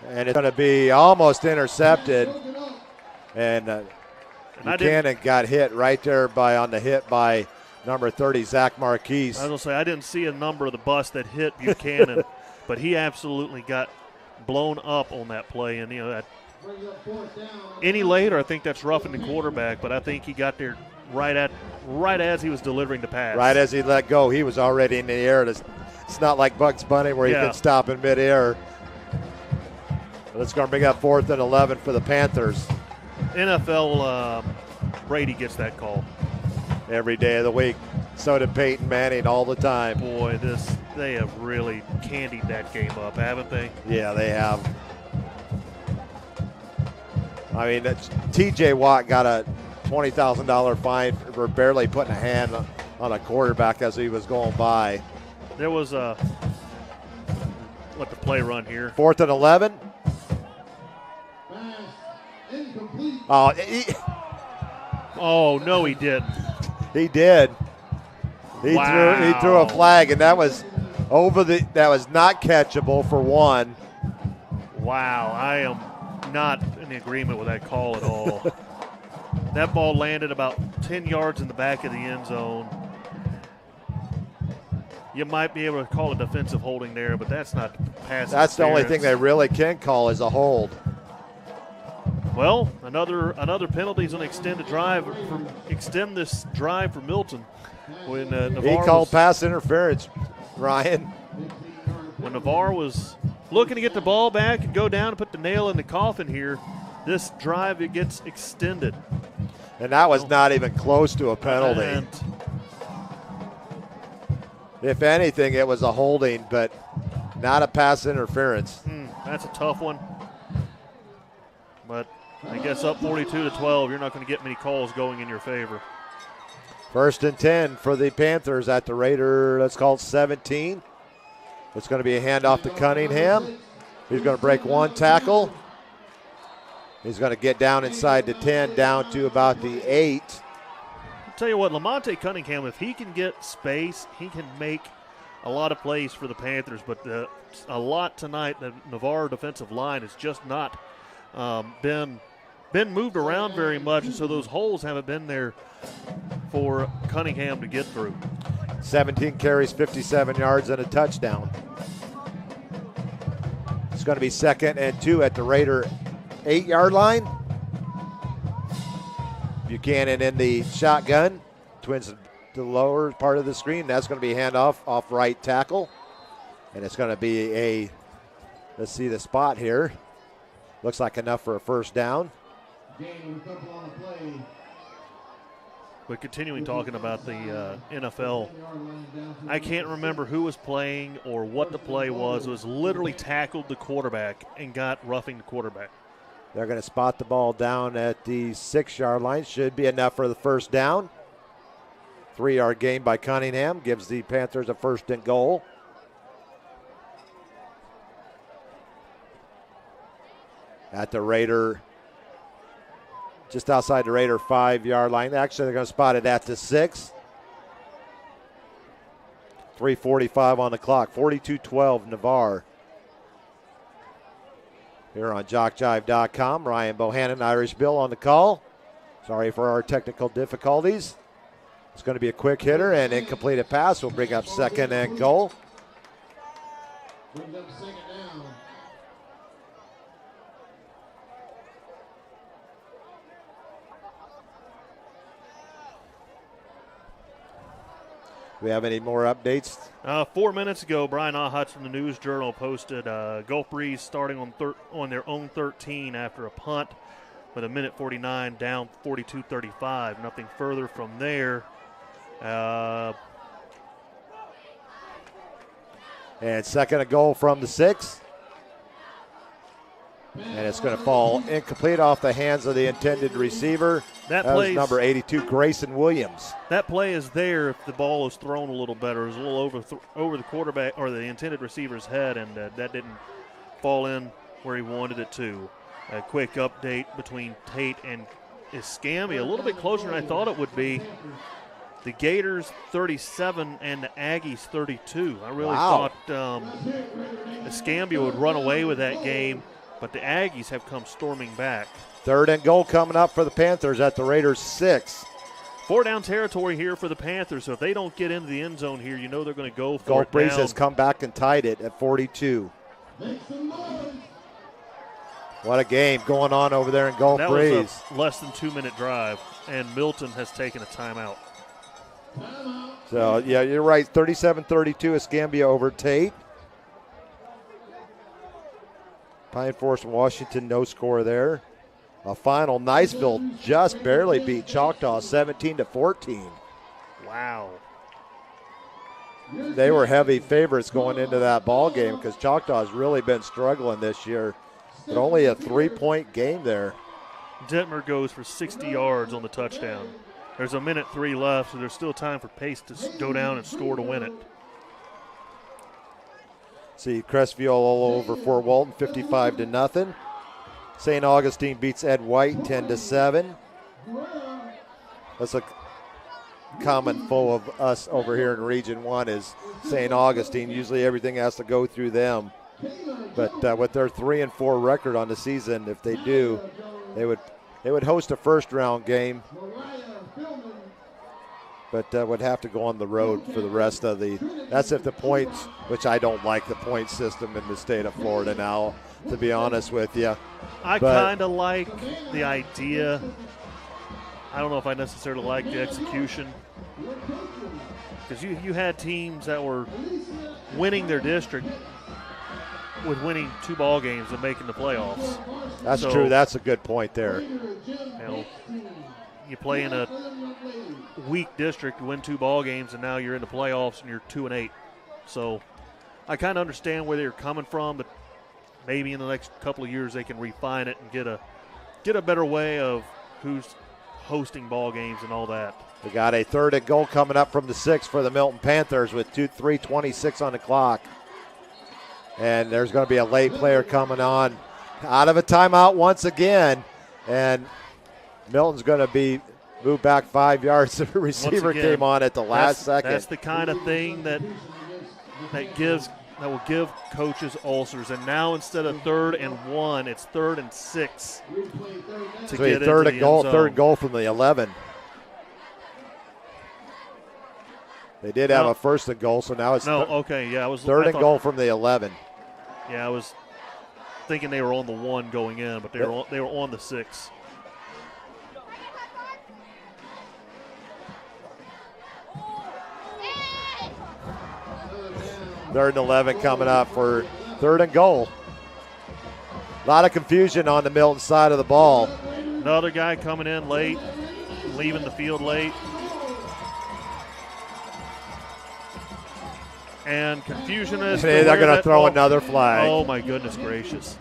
And it's going to be almost intercepted. And Buchanan got hit right there on the hit by number 30, Zach Marquise. I was going to say, I didn't see a number of the bus that hit Buchanan, but he absolutely got blown up on that play. And, that any later, I think that's roughing the quarterback, but I think he got there right as he was delivering the pass. Right as he let go, he was already in the air. It's not like Bugs Bunny where he can stop in midair. That's going to bring up 4th and 11 for the Panthers. NFL Brady gets that call every day of the week. So did Peyton Manning all the time. Boy, they have really candied that game up, haven't they? Yeah, they have. I mean, T.J. Watt got a $20,000 fine for barely putting a hand on a quarterback as he was going by. There was let the play run here. 4th and 11. Oh, no, he didn't. He did. He threw a flag, and that was that was not catchable for one. Wow, I am not in agreement with that call at all. That ball landed about 10 yards in the back of the end zone. You might be able to call a defensive holding there, but that's not pass interference. That's the only thing they really can call is a hold. Well, another penalty is going to extend this drive for Milton. When Navarre he called pass interference, Ryan. When Navarre was looking to get the ball back and go down and put the nail in the coffin here, this drive, it gets extended. And that was not even close to a penalty. And if anything, it was a holding, but not a pass interference. That's a tough one. But I guess up 42-12, you're not going to get many calls going in your favor. 1st and 10 for the Panthers at the Raider, let's call it 17. It's going to be a handoff to Cunningham. He's going to break one tackle. He's going to get down inside the 10, down to about the 8. I'll tell you what, Lamonte Cunningham, if he can get space, he can make a lot of plays for the Panthers. But a lot tonight, the Navarre defensive line has just not been moved around very much, and so those holes haven't been there for Cunningham to get through. 17 carries, 57 yards, and a touchdown. It's going to be 2nd and 2 at the Raider 8-yard line. Buchanan in the shotgun. Twins to the lower part of the screen. That's going to be handoff off right tackle. And it's going to be let's see the spot here. Looks like enough for a 1st down. But continuing talking about the NFL, I can't remember who was playing or what the play was. It was literally tackled the quarterback and got roughing the quarterback. They're going to spot the ball down at the 6-yard line. Should be enough for the 1st down. 3-yard gain by Cunningham gives the Panthers a 1st and goal. At the Raider, just outside the Raider 5-yard line. Actually, they're going to spot it at the 6. 3:45 on the clock. 42-12 Navarre. Here on JockJive.com. Ryan Bohannon, Irish Bill on the call. Sorry for our technical difficulties. It's going to be a quick hitter and incompleted pass. Will bring up 2nd and goal. Brings up 2nd down. Do we have any more updates? 4 minutes ago, Brian Ahutz from the News Journal posted Gulf Breeze starting on their own 13 after a punt with 1:49 down 42-35. Nothing further from there. And 2nd and goal from the 6. And it's going to fall incomplete off the hands of the intended receiver. That was number 82, Grayson Williams. That play is there if the ball is thrown a little better. It was a little over the quarterback or the intended receiver's head, and that didn't fall in where he wanted it to. A quick update between Tate and Iscambi, a little bit closer than I thought it would be. the Gators 37 and the Aggies 32. I really thought Escambia would run away with that game, but the Aggies have come storming back. 3rd and goal coming up for the Panthers at the Raiders 6. 4 down territory here for the Panthers, so if they don't get into the end zone here, you know they're going to go for Gulf it Breeze down. has come back and tied it at 42. What a game going on over there in Gulf Breeze. That was a less than 2-minute drive, and Milton has taken a timeout. So, yeah, you're right. 37-32 Escambia over Tate. Pine Forest, Washington, no score there. A final, Niceville just barely beat Choctaw 17-14. Wow. They were heavy favorites going into that ball game because Choctaw has really been struggling this year. But only a 3-point game there. Detmer goes for 60 yards on the touchdown. There's 1:03 left, so there's still time for Pace to go down and score to win it. See Crestview all over Fort Walton, 55-0. St. Augustine beats Ed White 10-7. That's a common foe of us over here in Region 1 is St. Augustine. Usually everything has to go through them. But with their 3-4 record on the season, if they do, they would host a first-round game, but would have to go on the road for the rest of the. That's if the points, which I don't like the point system in the state of Florida now, to be honest with you. I kind of like the idea. I don't know if I necessarily like the execution, because you had teams that were winning their district with winning 2 ball games and making the playoffs. That's true. That's a good point there. You play in a weak district, you win 2 ball games, and now you're in the playoffs and you're 2-8. So I kind of understand where they're coming from, but maybe in the next couple of years they can refine it and get a better way of who's hosting ball games and all that. We got a 3rd and goal coming up from the 6 for the Milton Panthers with 3:26 on the clock. And there's going to be a late player coming on out of a timeout once again. And Milton's going to be moved back 5 yards. The receiver came on at the last second. That's the kind of thing that will give coaches ulcers. And now instead of 3rd and 1, it's 3rd and 6 to get into the end zone. 3rd goal from the 11. They did have a 1st and goal, so now it's I was 3rd and goal from the 11. Yeah, I was thinking they were on the 1 going in, but they were on the 6. Third and 11 coming up for 3rd and goal. A lot of confusion on the Milton side of the ball. Another guy coming in late, leaving the field late. And confusion is they're going to throw another flag. Oh, my goodness gracious.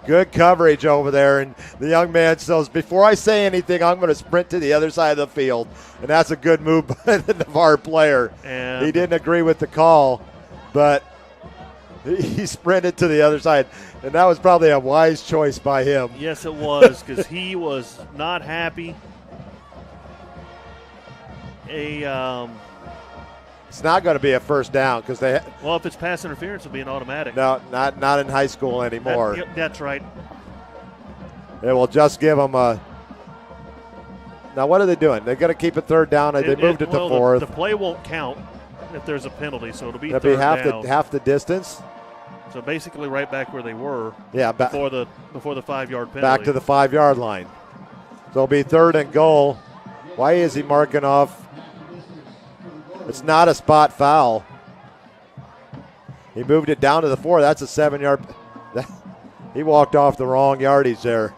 Good coverage over there. And the young man says, before I say anything, I'm going to sprint to the other side of the field. And that's a good move by the Navarre player. And he didn't agree with the call, but he sprinted to the other side. And that was probably a wise choice by him. Yes, it was, because he was not happy. It's not going to be a 1st down because they. Well, if it's pass interference, it'll be an automatic. No, not in high school anymore. That's right. They will just give them a. Now, what are they doing? They're going to keep it 3rd down. They moved it to 4th. The play won't count if there's a penalty, so it'll be 3rd down. Half the distance. So basically, right back where they were. Yeah, before the 5-yard penalty. Back to the 5-yard line. So it'll be 3rd and goal. Why is he marking off? It's not a spot foul. He moved it down to the 4. That's a 7-yard. He walked off the wrong yardage there.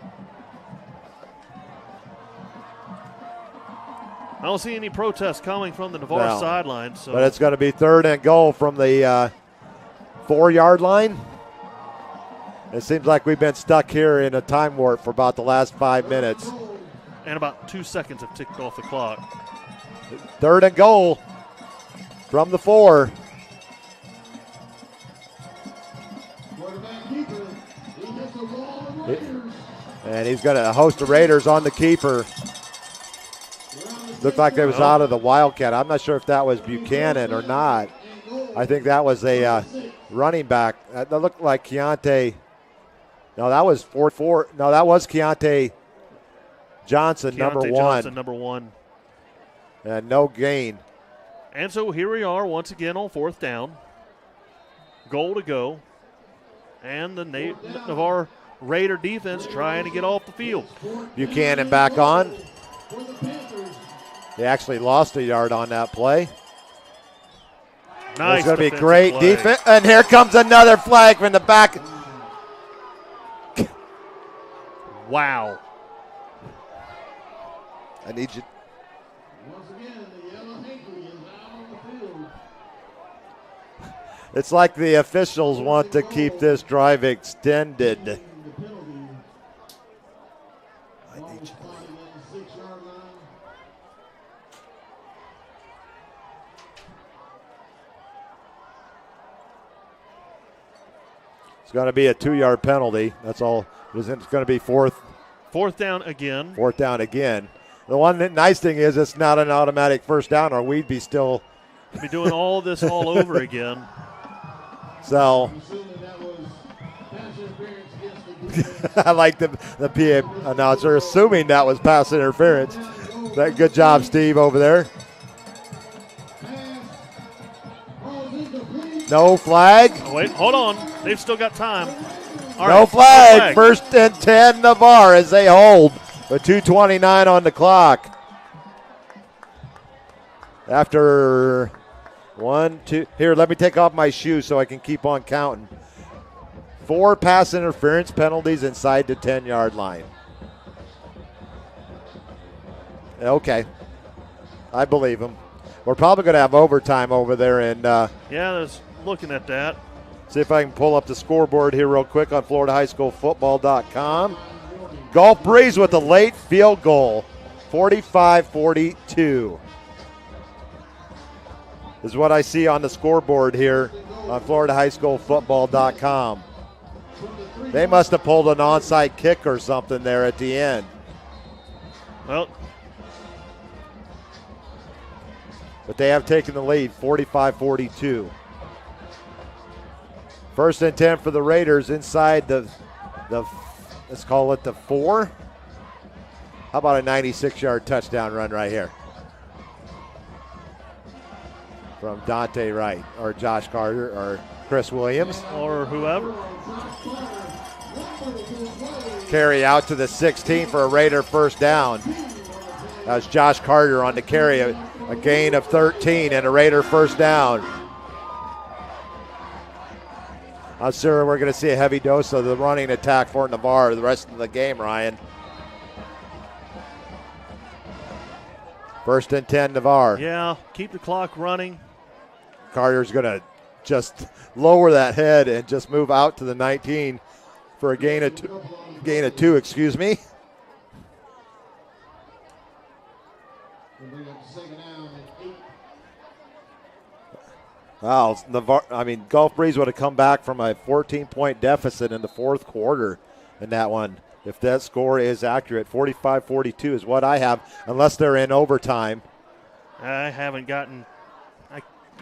I don't see any protests coming from the Navarre sideline. So. But it's going to be 3rd and goal from the 4-yard line. It seems like we've been stuck here in a time warp for about the last 5 minutes. And about 2 seconds have ticked off the clock. 3rd and goal from the 4. And he's going to host the Raiders on the keeper. Looked like it was out of the Wildcat. I'm not sure if that was Buchanan or not. I think that was a running back. That looked like Keontae. No, that was 4-4. No, that was Keontae Johnson, number one. And no gain. And so here we are once again on 4th down. Goal to go. And the Navarre Raider defense trying to get off the field. Buchanan back on. They actually lost a yard on that play. Nice. It's going to be great defense. And here comes another flag from the back. Wow. I need you. Once again, the yellow hanky is out on the field. It's like the officials want to keep this drive extended. The penalty. I need you. Spotted at the 6-yard line. It's going to be a 2-yard penalty. That's all. It's going to be 4th down again. 4th down again. The one nice thing is it's not an automatic first down, or we'd be still. Be doing all this all over again. So. I like the PA announcer assuming that was pass interference. Good job, Steve, over there. No flag. Oh, wait, hold on. They've still got time. All No right, flag. 1st and 10 Navarre as they hold with 2:29 on the clock. After 1, 2. Here, let me take off my shoes so I can keep on counting. 4 pass interference penalties inside the 10-yard line. Okay. I believe him. We're probably going to have overtime over there. And yeah, there's looking at that. See if I can pull up the scoreboard here real quick on FloridaHighSchoolFootball.com. Gulf Breeze with a late field goal, 45-42. Is what I see on the scoreboard here on FloridaHighSchoolFootball.com. They must have pulled an onside kick or something there at the end. Well, but they have taken the lead, 45-42. 1st and 10 for the Raiders inside the let's call it the 4. How about a 96-yard touchdown run right here from Dante Wright or Josh Carter or Chris Williams. Or whoever. Carry out to the 16 for a Raider first down. That's Josh Carter on the carry, a gain of 13 and a Raider first down. I'm sure we're going to see a heavy dose of the running attack for Navarre the rest of the game, Ryan. 1st and 10, Navarre. Yeah, keep the clock running. Carter's going to just lower that head and just move out to the 19 for a gain of two, excuse me. Wow, Gulf Breeze would have come back from a 14-point deficit in the 4th quarter in that one. If that score is accurate, 45-42 is what I have, unless they're in overtime. I haven't gotten,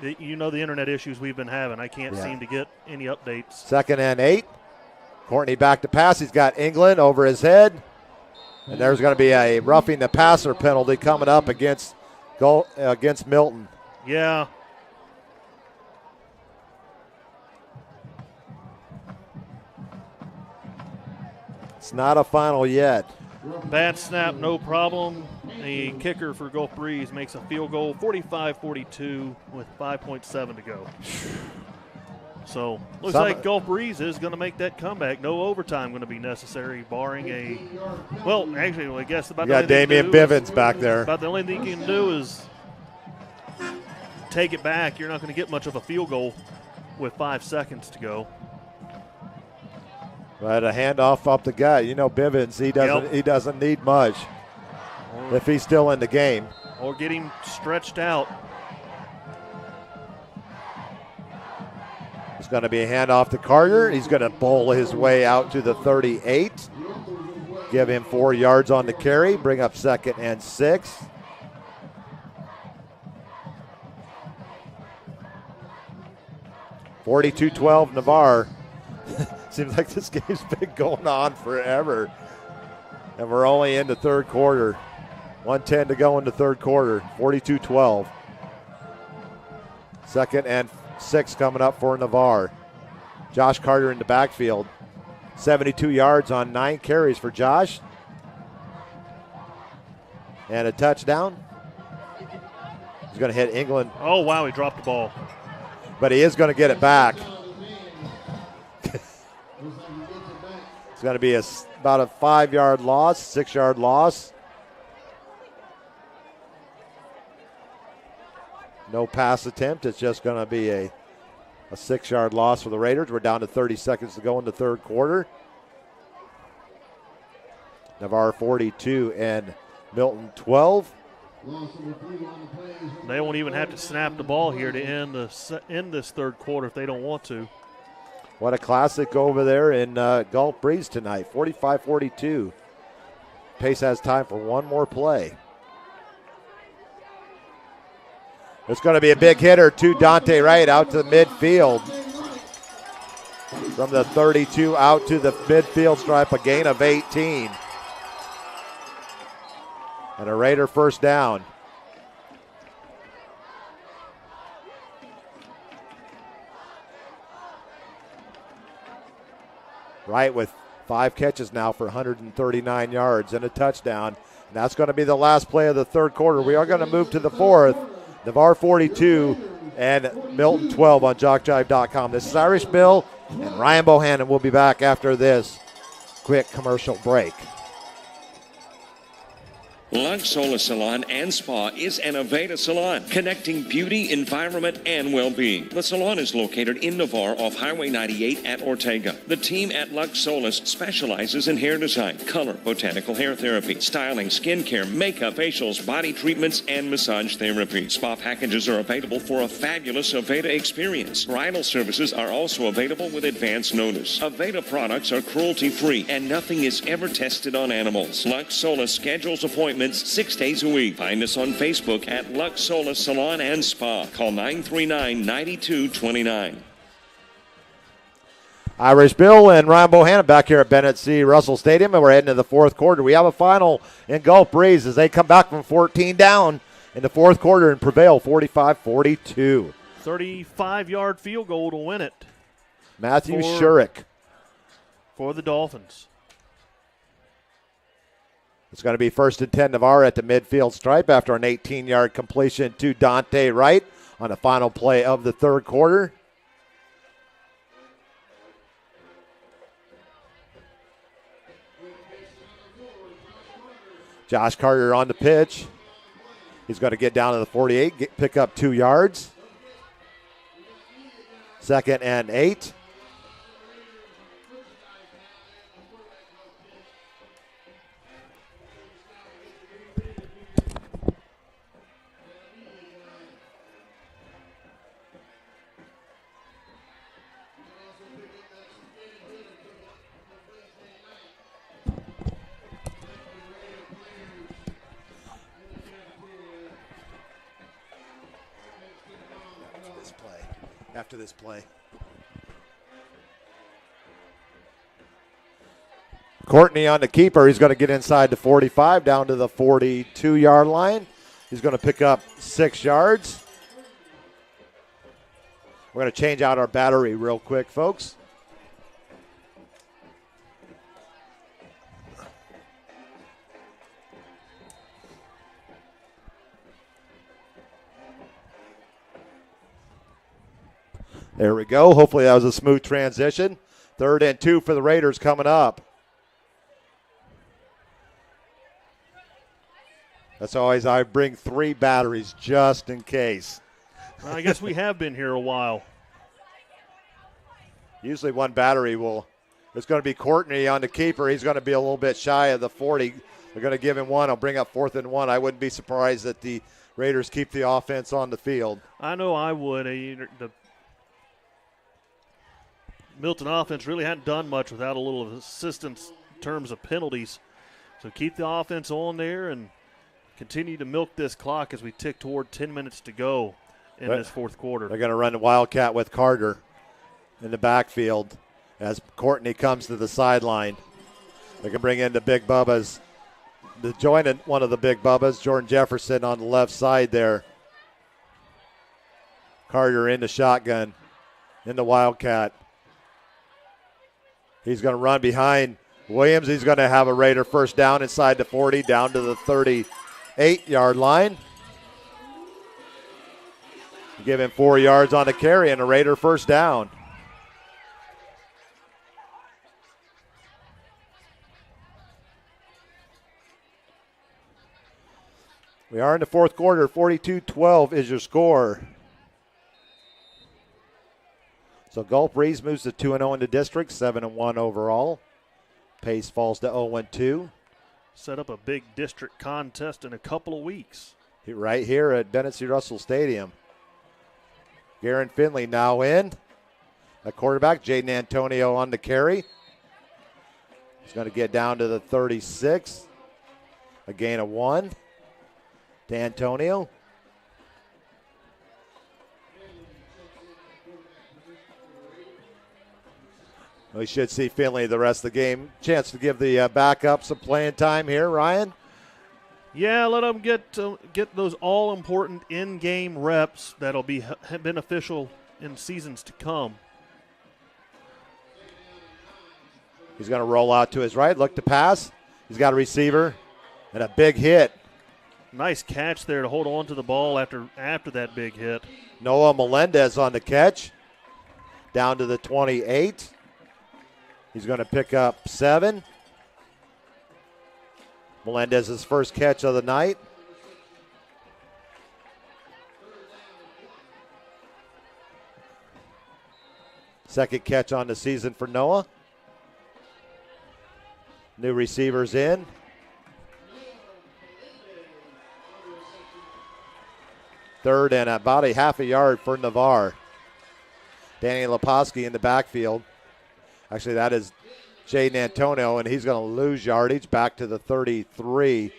the internet issues we've been having. I can't seem to get any updates. 2nd and 8. Courtney back to pass. He's got England over his head. And there's going to be a roughing the passer penalty coming up against Milton. Yeah. It's not a final yet. Bad snap, no problem. The kicker for Gulf Breeze makes a field goal, 45-42 with 5.7 to go. So looks like Gulf Breeze is going to make that comeback. No overtime going to be necessary, barring a. Well, actually, I guess about the only thing Damian Bivens back there. About the only thing you can do is take it back. You're not going to get much of a field goal with 5 seconds to go. But a handoff up the gut. Bivens, he doesn't need much if he's still in the game. Or get him stretched out. It's going to be a handoff to Carter. He's going to bowl his way out to the 38. Give him 4 yards on the carry. Bring up 2nd and 6. 42-12 Navarre. Seems like this game's been going on forever. And we're only in the third quarter. 1:10 to go in the third quarter. 42-12. 2nd and 6 coming up for Navarre. Josh Carter in the backfield. 72 yards on 9 carries for Josh. And a touchdown. He's going to hit England. Oh, wow, he dropped the ball. But he is going to get it back. It's going to be about a 5-yard loss, 6-yard loss. No pass attempt. It's just going to be a 6-yard loss for the Raiders. We're down to 30 seconds to go in the third quarter. Navarre 42 and Milton 12. They won't even have to snap the ball here to end this third quarter if they don't want to. What a classic over there in Gulf Breeze tonight, 45-42. Pace has time for one more play. It's going to be a big hitter to Dante Wright out to the midfield. From the 32 out to the midfield stripe, a gain of 18. And a Raider first down. Wright with 5 catches now for 139 yards and a touchdown. And that's going to be the last play of the third quarter. We are going to move to the fourth. Navarre 42 and Milton 12 on JockJive.com. This is Irish Bill and Ryan Bohannon. We'll be back after this quick commercial break. Lux Solar Salon and Spa is an Aveda salon, connecting beauty, environment, and well-being. The salon is located in Navarre off Highway 98 at Ortega. The team at Lux Solis specializes in hair design, color, botanical hair therapy, styling, skincare, makeup, facials, body treatments, and massage therapy. Spa packages are available for a fabulous Aveda experience. Bridal services are also available with advance notice. Aveda products are cruelty-free, and nothing is ever tested on animals. Lux Solis schedules appointments 6 days a week. Find us on Facebook at Lux Solis Salon and Spa. Call 939-9229. Irish Bill and Ryan Bohannon back here at Bennett C. Russell Stadium, and we're heading to the fourth quarter. We have a final in Gulf Breeze as they come back from 14 down in the fourth quarter and prevail 45-42. 35-yard field goal to win it. Matthew Shurick. For the Dolphins. It's going to be 1st and 10 Navarre at the midfield stripe after an 18-yard completion to Dante Wright on the final play of the third quarter. Josh Carter on the pitch. He's going to get down to the 48, pick up 2 yards. 2nd and 8. After this play. Courtney on the keeper. He's going to get inside the 45 down to the 42-yard line. He's going to pick up 6 yards. We're going to change out our battery real quick, folks. There we go. Hopefully that was a smooth transition. 3rd and 2 for the Raiders coming up. That's always, I bring 3 batteries just in case. Well, I guess we have been here a while. Usually one battery it's going to be Courtney on the keeper. He's going to be a little bit shy of the 40. They're going to give him 1. I'll bring up 4th and 1. I wouldn't be surprised that the Raiders keep the offense on the field. I know I would. The Milton offense really hadn't done much without a little assistance in terms of penalties. So keep the offense on there and continue to milk this clock as we tick toward 10 minutes to go in this fourth quarter. They're going to run the Wildcat with Carter. in the backfield as Courtney comes to the sideline. They can bring in the big Bubbas. The joining one of the big Bubbas, Jordan Jefferson on the left side there. Carter in the shotgun, in the Wildcat. He's going to run behind Williams. He's going to have a Raider first down inside the 40, down to the 38-yard line. Give him 4 yards on the carry and a Raider first down. We are in the fourth quarter. 42-12 is your score. So Gulf Breeze moves to 2-0 in the district, 7-1 overall. Pace falls to 0-2. Set up a big district contest in a couple of weeks. Right here at Bennett C. Russell Stadium. Garen Finley now in. A quarterback, Jaden Antonio on the carry. He's going to get down to the 36. A gain of 1 to Antonio. We should see Finley the rest of the game. Chance to give the backup some playing time here, Ryan. Yeah, let them get those all-important in-game reps that'll be beneficial in seasons to come. He's going to roll out to his right, look to pass. He's got a receiver and a big hit. Nice catch there to hold on to the ball after that big hit. Noah Melendez on the catch. Down to the 28. He's going to pick up 7. Melendez's first catch of the night. Second catch on the season for Noah. New receivers in. Third and about a half a yard for Navarre. Danny Leposki in the backfield. Actually, that is Jaden Antonio, and he's going to lose yardage back to the 33.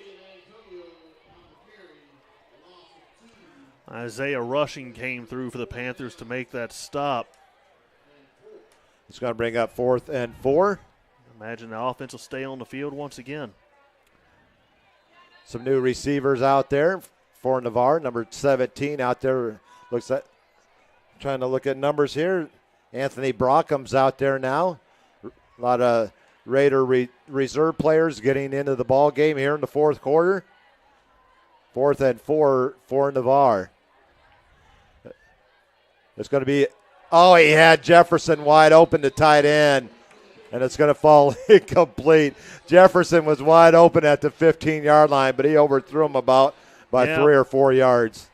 Isaiah Rushing came through for the Panthers to make that stop. It's going to bring up 4th and 4. Imagine the offense will stay on the field once again. Some new receivers out there for Navarre. Number 17 out there looks at, trying to look at numbers here. Anthony Brockham's out there now. A lot of Raider reserve players getting into the ball game here in the fourth quarter. 4th and 4 for Navarre. It's going to be, he had Jefferson wide open to tight end, and it's going to fall incomplete. Jefferson was wide open at the 15-yard line, but he overthrew him by 3 or 4 yards.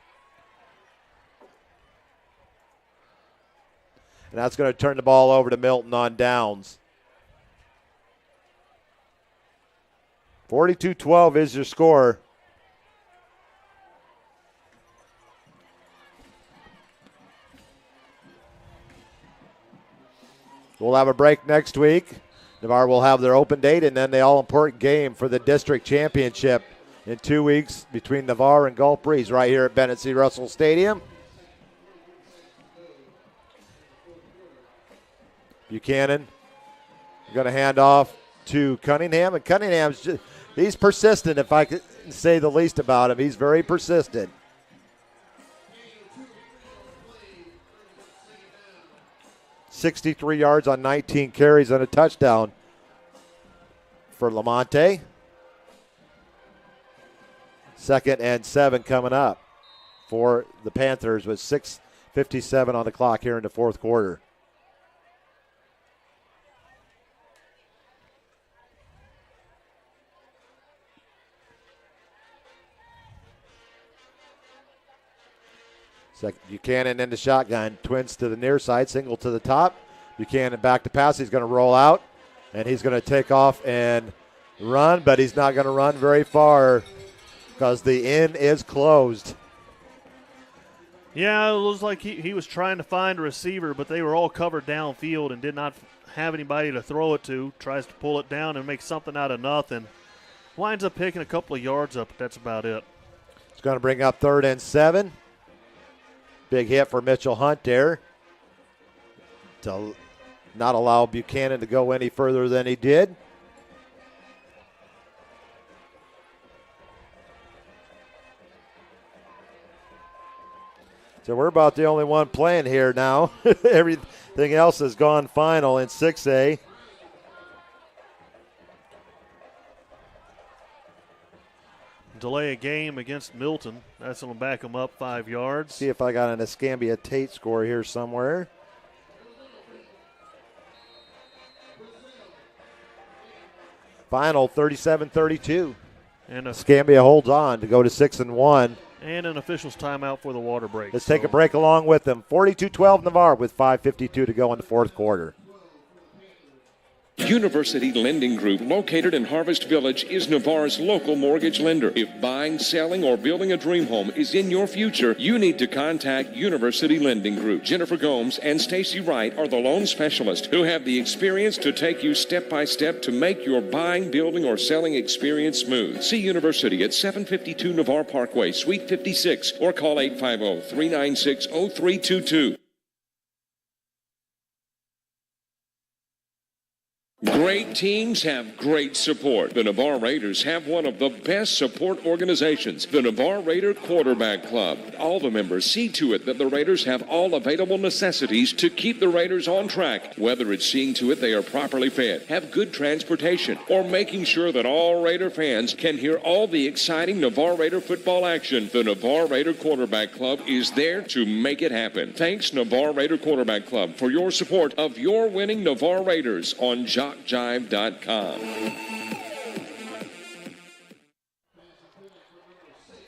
And that's going to turn the ball over to Milton on downs. 42-12 is your score. We'll have a break next week. Navarre will have their open date and then the all-important game for the district championship in 2 weeks between Navarre and Gulf Breeze right here at Bennett C. Russell Stadium. Buchanan going to hand off to Cunningham, and Cunningham's he's persistent, if I could say the least about him. He's very persistent. $63 yards on 19 carries and a touchdown for Lamonte. 2nd and 7 coming up for the Panthers with 6:57 on the clock here in the fourth quarter. Buchanan in the shotgun. Twins to the near side. Single to the top. Buchanan back to pass. He's going to roll out. And he's going to take off and run. But he's not going to run very far because the end is closed. Yeah, it looks like he was trying to find a receiver, but they were all covered downfield and did not have anybody to throw it to. Tries to pull it down and make something out of nothing. Winds up picking a couple of yards up, but that's about it. It's going to bring up 3rd and 7. Big hit for Mitchell Hunt there. to not allow Buchanan to go any further than he did. So we're about the only one playing here now. Everything else has gone final in 6A. Delay a game against Milton. That's going to back them up 5 yards. See if I got an Escambia Tate score here somewhere. Final 37-32. And Escambia holds on to go to 6-1. And an official's timeout for the water break. Let's take a break along with them. 42-12 Navarre with 5:52 to go in the fourth quarter. University Lending Group, located in Harvest Village, is Navarre's local mortgage lender. If buying, selling, or building a dream home is in your future, you need to contact University Lending Group. Jennifer Gomes and Stacy Wright are the loan specialists who have the experience to take you step by step to make your buying, building, or selling experience smooth. See University at 752 Navarre Parkway, Suite 56, or call 850-396-0322. Great teams have great support. The Navarre Raiders have one of the best support organizations, the Navarre Raider Quarterback Club. All the members see to it that the Raiders have all available necessities to keep the Raiders on track, whether it's seeing to it they are properly fed, have good transportation, or making sure that all Raider fans can hear all the exciting Navarre Raider football action. The Navarre Raider Quarterback Club is there to make it happen. Thanks, Navarre Raider Quarterback Club, for your support of your winning Navarre Raiders on JockJive.com.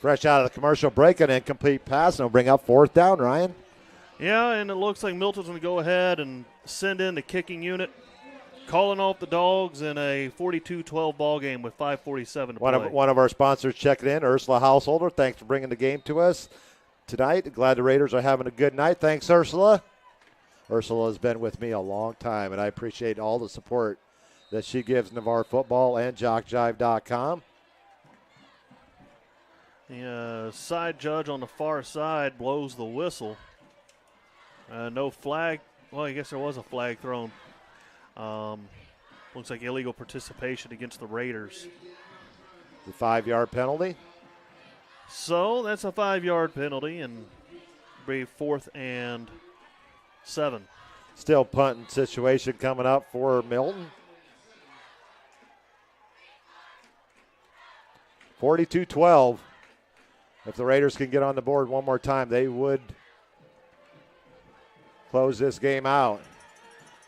Fresh out of the commercial break, an incomplete pass, and will bring up fourth down, Ryan. Yeah, and it looks like Milton's going to go ahead and send in the kicking unit, calling off the Dogs in a 42-12 ball game with 5:47 to play. One of our sponsors checking in, Ursula Householder. Thanks for bringing the game to us tonight. Glad the Raiders are having a good night. Thanks, Ursula. Ursula has been with me a long time, and I appreciate all the support that she gives Navarre football and JockJive.com. The side judge on the far side blows the whistle. No flag. Well, I guess there was a flag thrown. Looks like illegal participation against the Raiders. The 5-yard penalty. So that's a 5-yard penalty, and be 4th and 7. Still punting situation coming up for Milton. 42-12. If the Raiders can get on the board one more time, they would close this game out.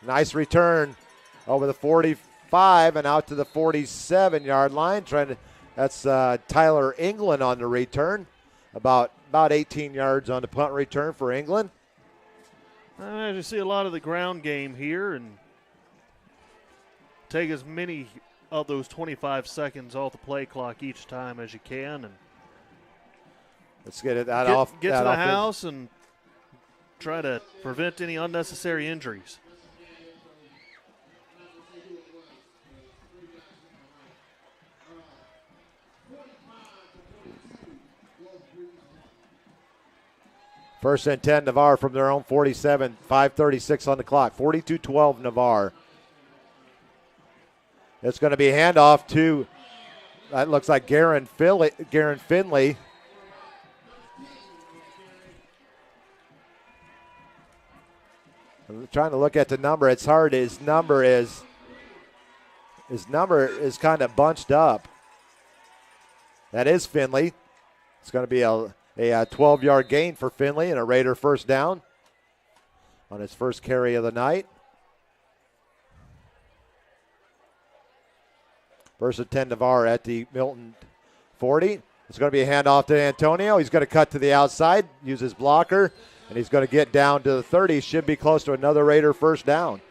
Nice return over the 45 and out to the 47-yard line. That's Tyler England on the return. About 18 yards on the punt return for England. As you see a lot of the ground game here, and take as many of those 25 seconds off the play clock each time as you can, and let's get it off. Get to the house and try to prevent any unnecessary injuries. First and 10, Navarre from their own 47, 5:36 on the clock. 42-12 Navarre. It's going to be a handoff to, that looks like Garen Finley. I'm trying to look at the number. It's hard. His number is kind of bunched up. That is Finley. It's going to be a 12-yard gain for Finley and a Raider first down on his first carry of the night. First and 10 Navarre at the Milton 40. It's going to be a handoff to Antonio. He's going to cut to the outside, use his blocker, and he's going to get down to the 30. Should be close to another Raider first down.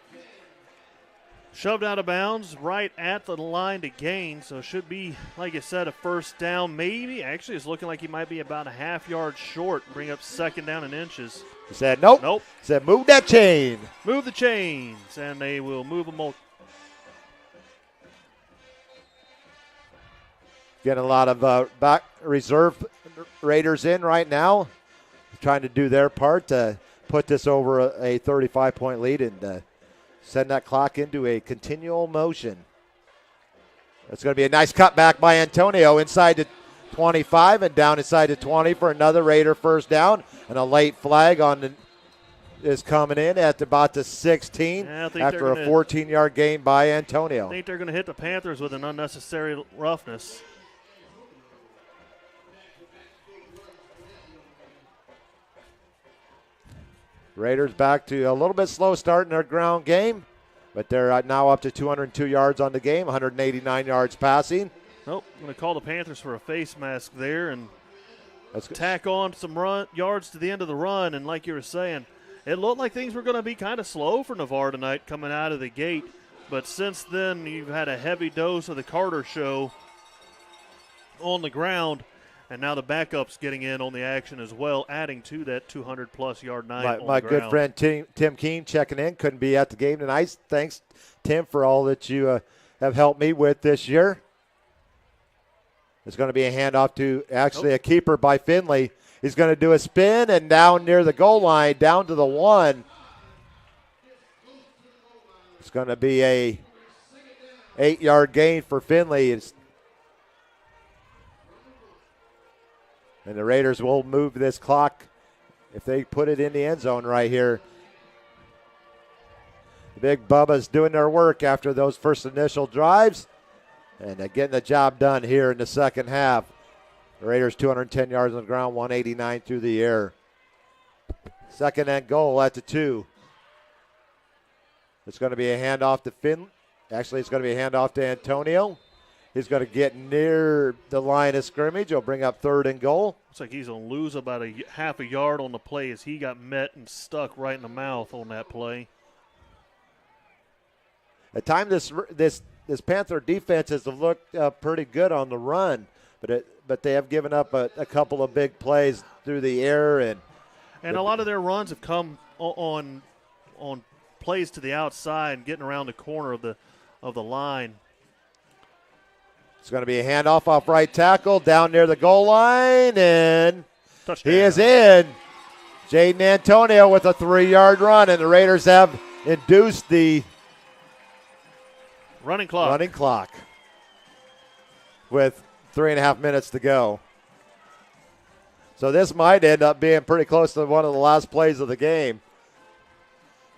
Shoved out of bounds right at the line to gain, so should be, like I said, a first down maybe. Actually, it's looking like he might be about a half-yard short, bring up second down in inches. He said nope. Nope. He said move that chain. Move the chains, and they will move them. Getting a lot of back reserve Raiders in right now, trying to do their part to put this over a 35-point lead and send that clock into a continual motion. It's going to be a nice cutback by Antonio inside the 25 and down inside the 20 for another Raider first down. And a late flag is coming in at about the 16 after a 14-yard gain by Antonio. I think they're going to hit the Panthers with an unnecessary roughness. Raiders back to a little bit slow start in their ground game, but they're now up to 202 yards on the game, 189 yards passing. Nope, I'm going to call the Panthers for a face mask there and That's good. Tack on some yards to the end of the run. And like you were saying, it looked like things were going to be kind of slow for Navarre tonight coming out of the gate. But since then, you've had a heavy dose of the Carter show on the ground. And now the backup's getting in on the action as well, adding to that 200-plus yard night. My good friend Tim Keene checking in. Couldn't be at the game tonight. Thanks, Tim, for all that you have helped me with this year. It's going to be a handoff to actually a keeper by Finley. He's going to do a spin and down near the goal line, down to the 1. It's going to be a 8-yard gain for Finley. And the Raiders will move this clock if they put it in the end zone right here. The Big Bubba's doing their work after those first initial drives. And getting the job done here in the second half. The Raiders 210 yards on the ground, 189 through the air. Second and goal at the 2. It's going to be a handoff to Finn. Actually, it's going to be a handoff to Antonio. He's going to get near the line of scrimmage. He'll bring up third and goal. Looks like he's going to lose about a half a yard on the play as he got met and stuck right in the mouth on that play. At times, this Panther defense has looked pretty good on the run, but they have given up a couple of big plays through the air, and a lot of their runs have come on plays to the outside and getting around the corner of the line. It's going to be a handoff off right tackle down near the goal line, and touchdown. He is in. Jaden Antonio with a 3-yard run, and the Raiders have induced the running clock with 3.5 minutes to go. So this might end up being pretty close to one of the last plays of the game.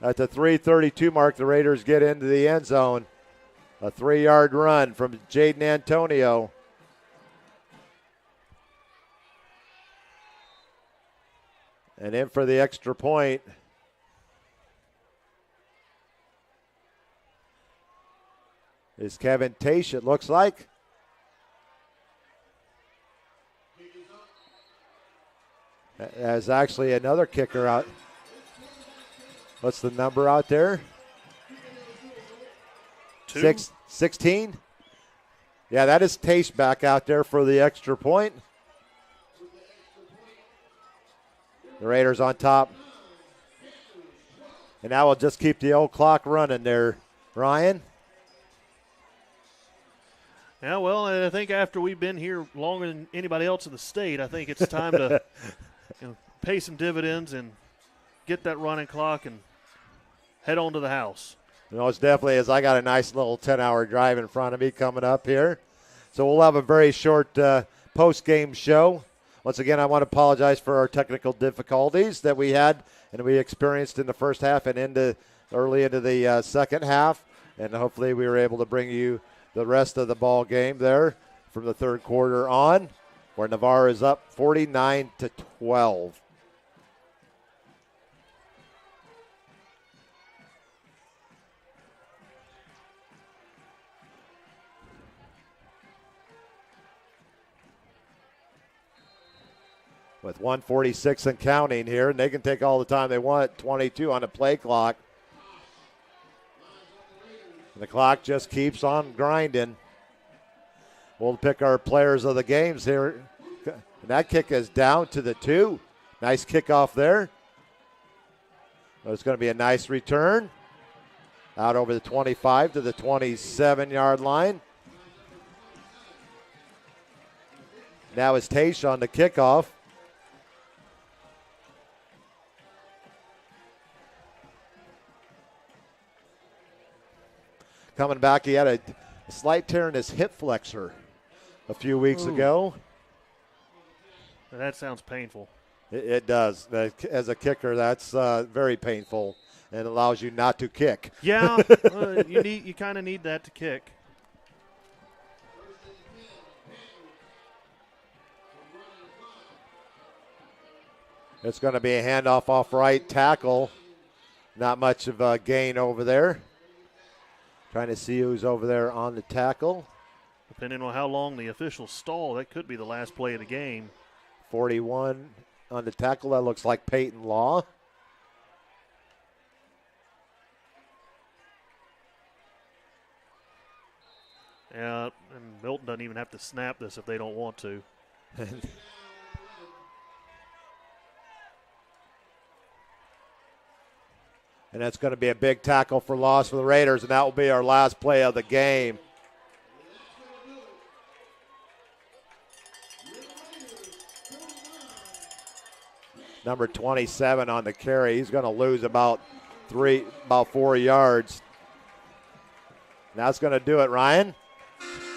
At the 3:32 mark, the Raiders get into the end zone. A 3-yard run from Jaden Antonio. And in for the extra point. Is Kevin Taish, it looks like. There's actually another kicker out. What's the number out there? 16? Yeah, that is Taish back out there for the extra point. The Raiders on top. And now we'll just keep the old clock running there, Ryan. Yeah, well, I think after we've been here longer than anybody else in the state, I think it's time to pay some dividends and get that running clock and head on to the house. It's definitely is. I got a nice little 10-hour drive in front of me coming up here. So we'll have a very short post-game show. Once again, I want to apologize for our technical difficulties that we had and we experienced in the first half and early into the second half. And hopefully we were able to bring you the rest of the ball game there from the third quarter on, where Navarre is up 49-12. With 1:46 and counting here, and they can take all the time they want, 22 on the play clock. And the clock just keeps on grinding. We'll pick our players of the games here. And that kick is down to the 2. Nice kickoff there. It's going to be a nice return. Out over the 25 to the 27-yard line. Now it's Taish on the kickoff. coming back. He had a slight tear in his hip flexor a few weeks ago. That sounds painful. It does. As a kicker, that's very painful and allows you not to kick. Yeah, you kind of need that to kick. It's going to be a handoff off right tackle. Not much of a gain over there. Trying to see who's over there on the tackle. Depending on how long the officials stall, that could be the last play of the game. 41 on the tackle. That looks like Peyton Law. Yeah, and Milton doesn't even have to snap this if they don't want to. And that's going to be a big tackle for loss for the Raiders, and that will be our last play of the game. Number 27 on the carry. He's going to lose about 4 yards. That's going to do it, Ryan.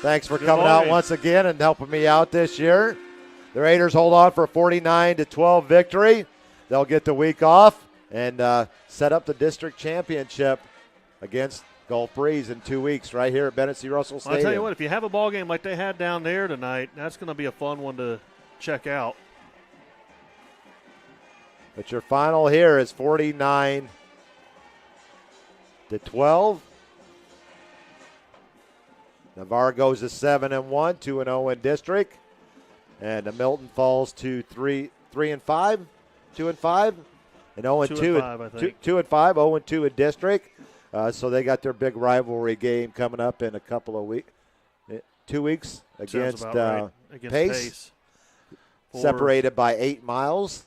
Thanks for coming out once again and helping me out this year. The Raiders hold on for a 49-12 victory. They'll get the week off and set up the district championship against Gulf Breeze in 2 weeks right here at Bennett C. Russell Stadium. I'll tell you what, if you have a ball game like they had down there tonight, that's going to be a fun one to check out. But your final here is 49-12. Navarre goes to 7-1, 2-0 in district. And the Milton falls to 3-5, 2-5, and 0-2, 2-5, 0-2 in district. So they got their big rivalry game coming up in a couple of weeks, 2 weeks against, right. Against Pace. Separated by 8 miles.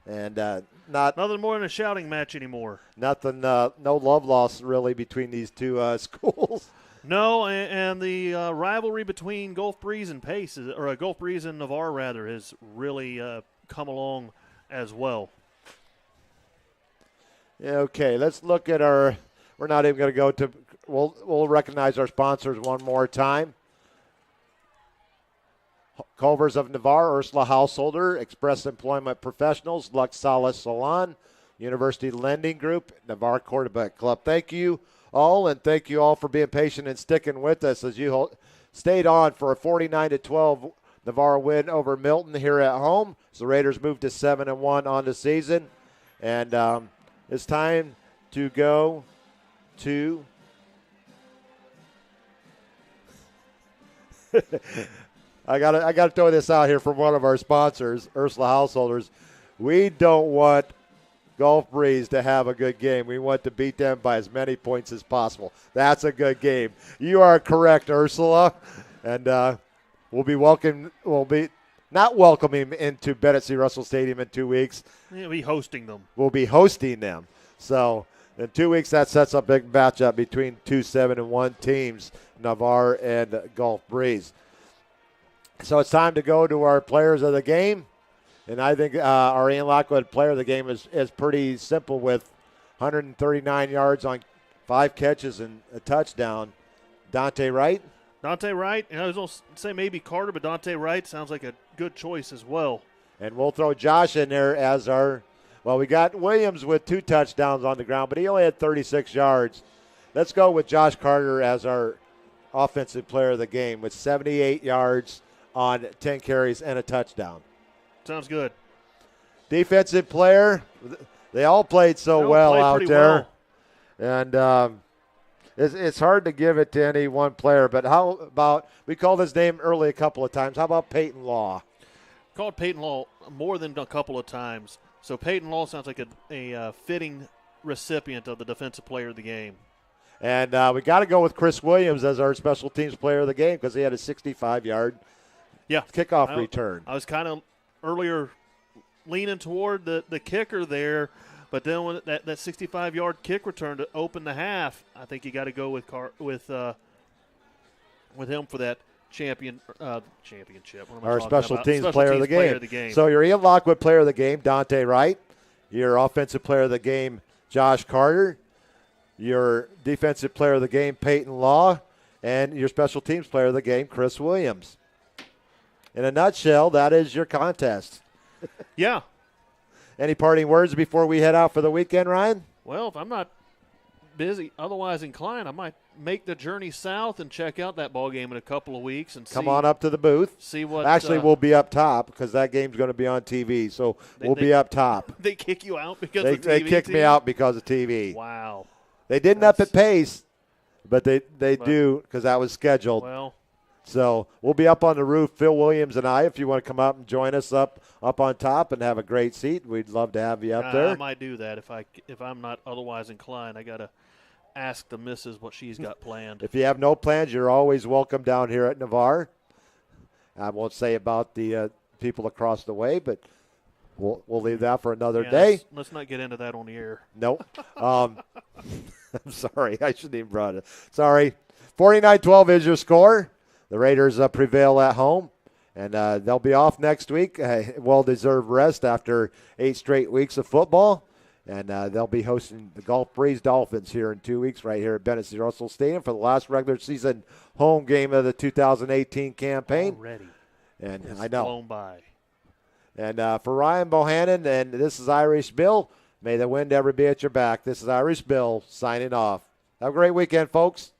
And nothing more than a shouting match anymore. Nothing, no love lost really between these two schools. No, and the rivalry between Gulf Breeze and Pace, or Gulf Breeze and Navarre rather, has really come along as well. Okay, let's look at our. We're not even going to go to. We'll recognize our sponsors one more time. Culvers of Navarre, Ursula Householder, Express Employment Professionals, Lux Salas Salon, University Lending Group, Navarre Quarterback Club. Thank you all, and thank you all for being patient and sticking with us as you stayed on for a 49-12 Navarre win over Milton here at home. So the Raiders moved to 7-1 on the season, and it's time to go to I got to throw this out here from one of our sponsors, Ursula Householders. We don't want Gulf Breeze to have a good game. We want to beat them by as many points as possible. That's a good game. You are correct, Ursula. And we'll be not welcoming into Bennett C. Russell Stadium in 2 weeks. We'll be hosting them. We'll be hosting them. So in 2 weeks, that sets a big matchup between two 7-1 teams, Navarre and Gulf Breeze. So it's time to go to our players of the game. And I think our Ian Lockwood player of the game is pretty simple with 139 yards on 5 catches and a touchdown. Dante Wright? Dante Wright. I was going to say maybe Carter, but Dante Wright sounds like a good choice as well. And we'll throw Josh in there as our – well, we got Williams with 2 touchdowns on the ground, but he only had 36 yards. Let's go with Josh Carter as our offensive player of the game with 78 yards on 10 carries and a touchdown. Sounds good. Defensive player, they all played well out there. Well. And it's hard to give it to any one player, but how about, we called his name early a couple of times, how about Peyton Law? Called Peyton Law more than a couple of times. So Peyton Law sounds like a fitting recipient of the defensive player of the game. And we got to go with Chris Williams as our special teams player of the game because he had a 65-yard kickoff return. I was kind of earlier leaning toward the kicker there, but then when that 65-yard kick return to open the half, I think you got to go with him for that championship. Our special teams player of the game. So your Ian Lockwood player of the game, Dante Wright. Your offensive player of the game, Josh Carter. your defensive player of the game, Peyton Law, and your special teams player of the game, Chris Williams. In a nutshell, that is your contest. Yeah. Any parting words before we head out for the weekend, Ryan? Well, if I'm not busy, otherwise inclined, I might make the journey south and check out that ball game in a couple of weeks and come on up to the booth. See what. Actually, we'll be up top because that game's going to be on TV, so we'll be up top. They kick you out because of TV? They kicked me out because of TV. Wow. They didn't up at pace, but they do because that was scheduled. Well. So we'll be up on the roof, Phil Williams and I. If you want to come up and join us up on top and have a great seat, we'd love to have you up there. I might do that if I'm not otherwise inclined. I gotta ask the missus what she's got planned. If you have no plans, you're always welcome down here at Navarre. I won't say about the people across the way, but we'll leave that for another day. Let's not get into that on the air. Nope. I'm sorry. I shouldn't even brought it. Sorry. 49-12 is your score. The Raiders prevail at home, and they'll be off next week. Well-deserved rest after 8 straight weeks of football. And they'll be hosting the Gulf Breeze Dolphins here in 2 weeks right here at Bennett C. Russell Stadium for the last regular season home game of the 2018 campaign. Already. And it's I know. Blown by. And for Ryan Bohannon, and this is Irish Bill, may the wind ever be at your back. This is Irish Bill signing off. Have a great weekend, folks.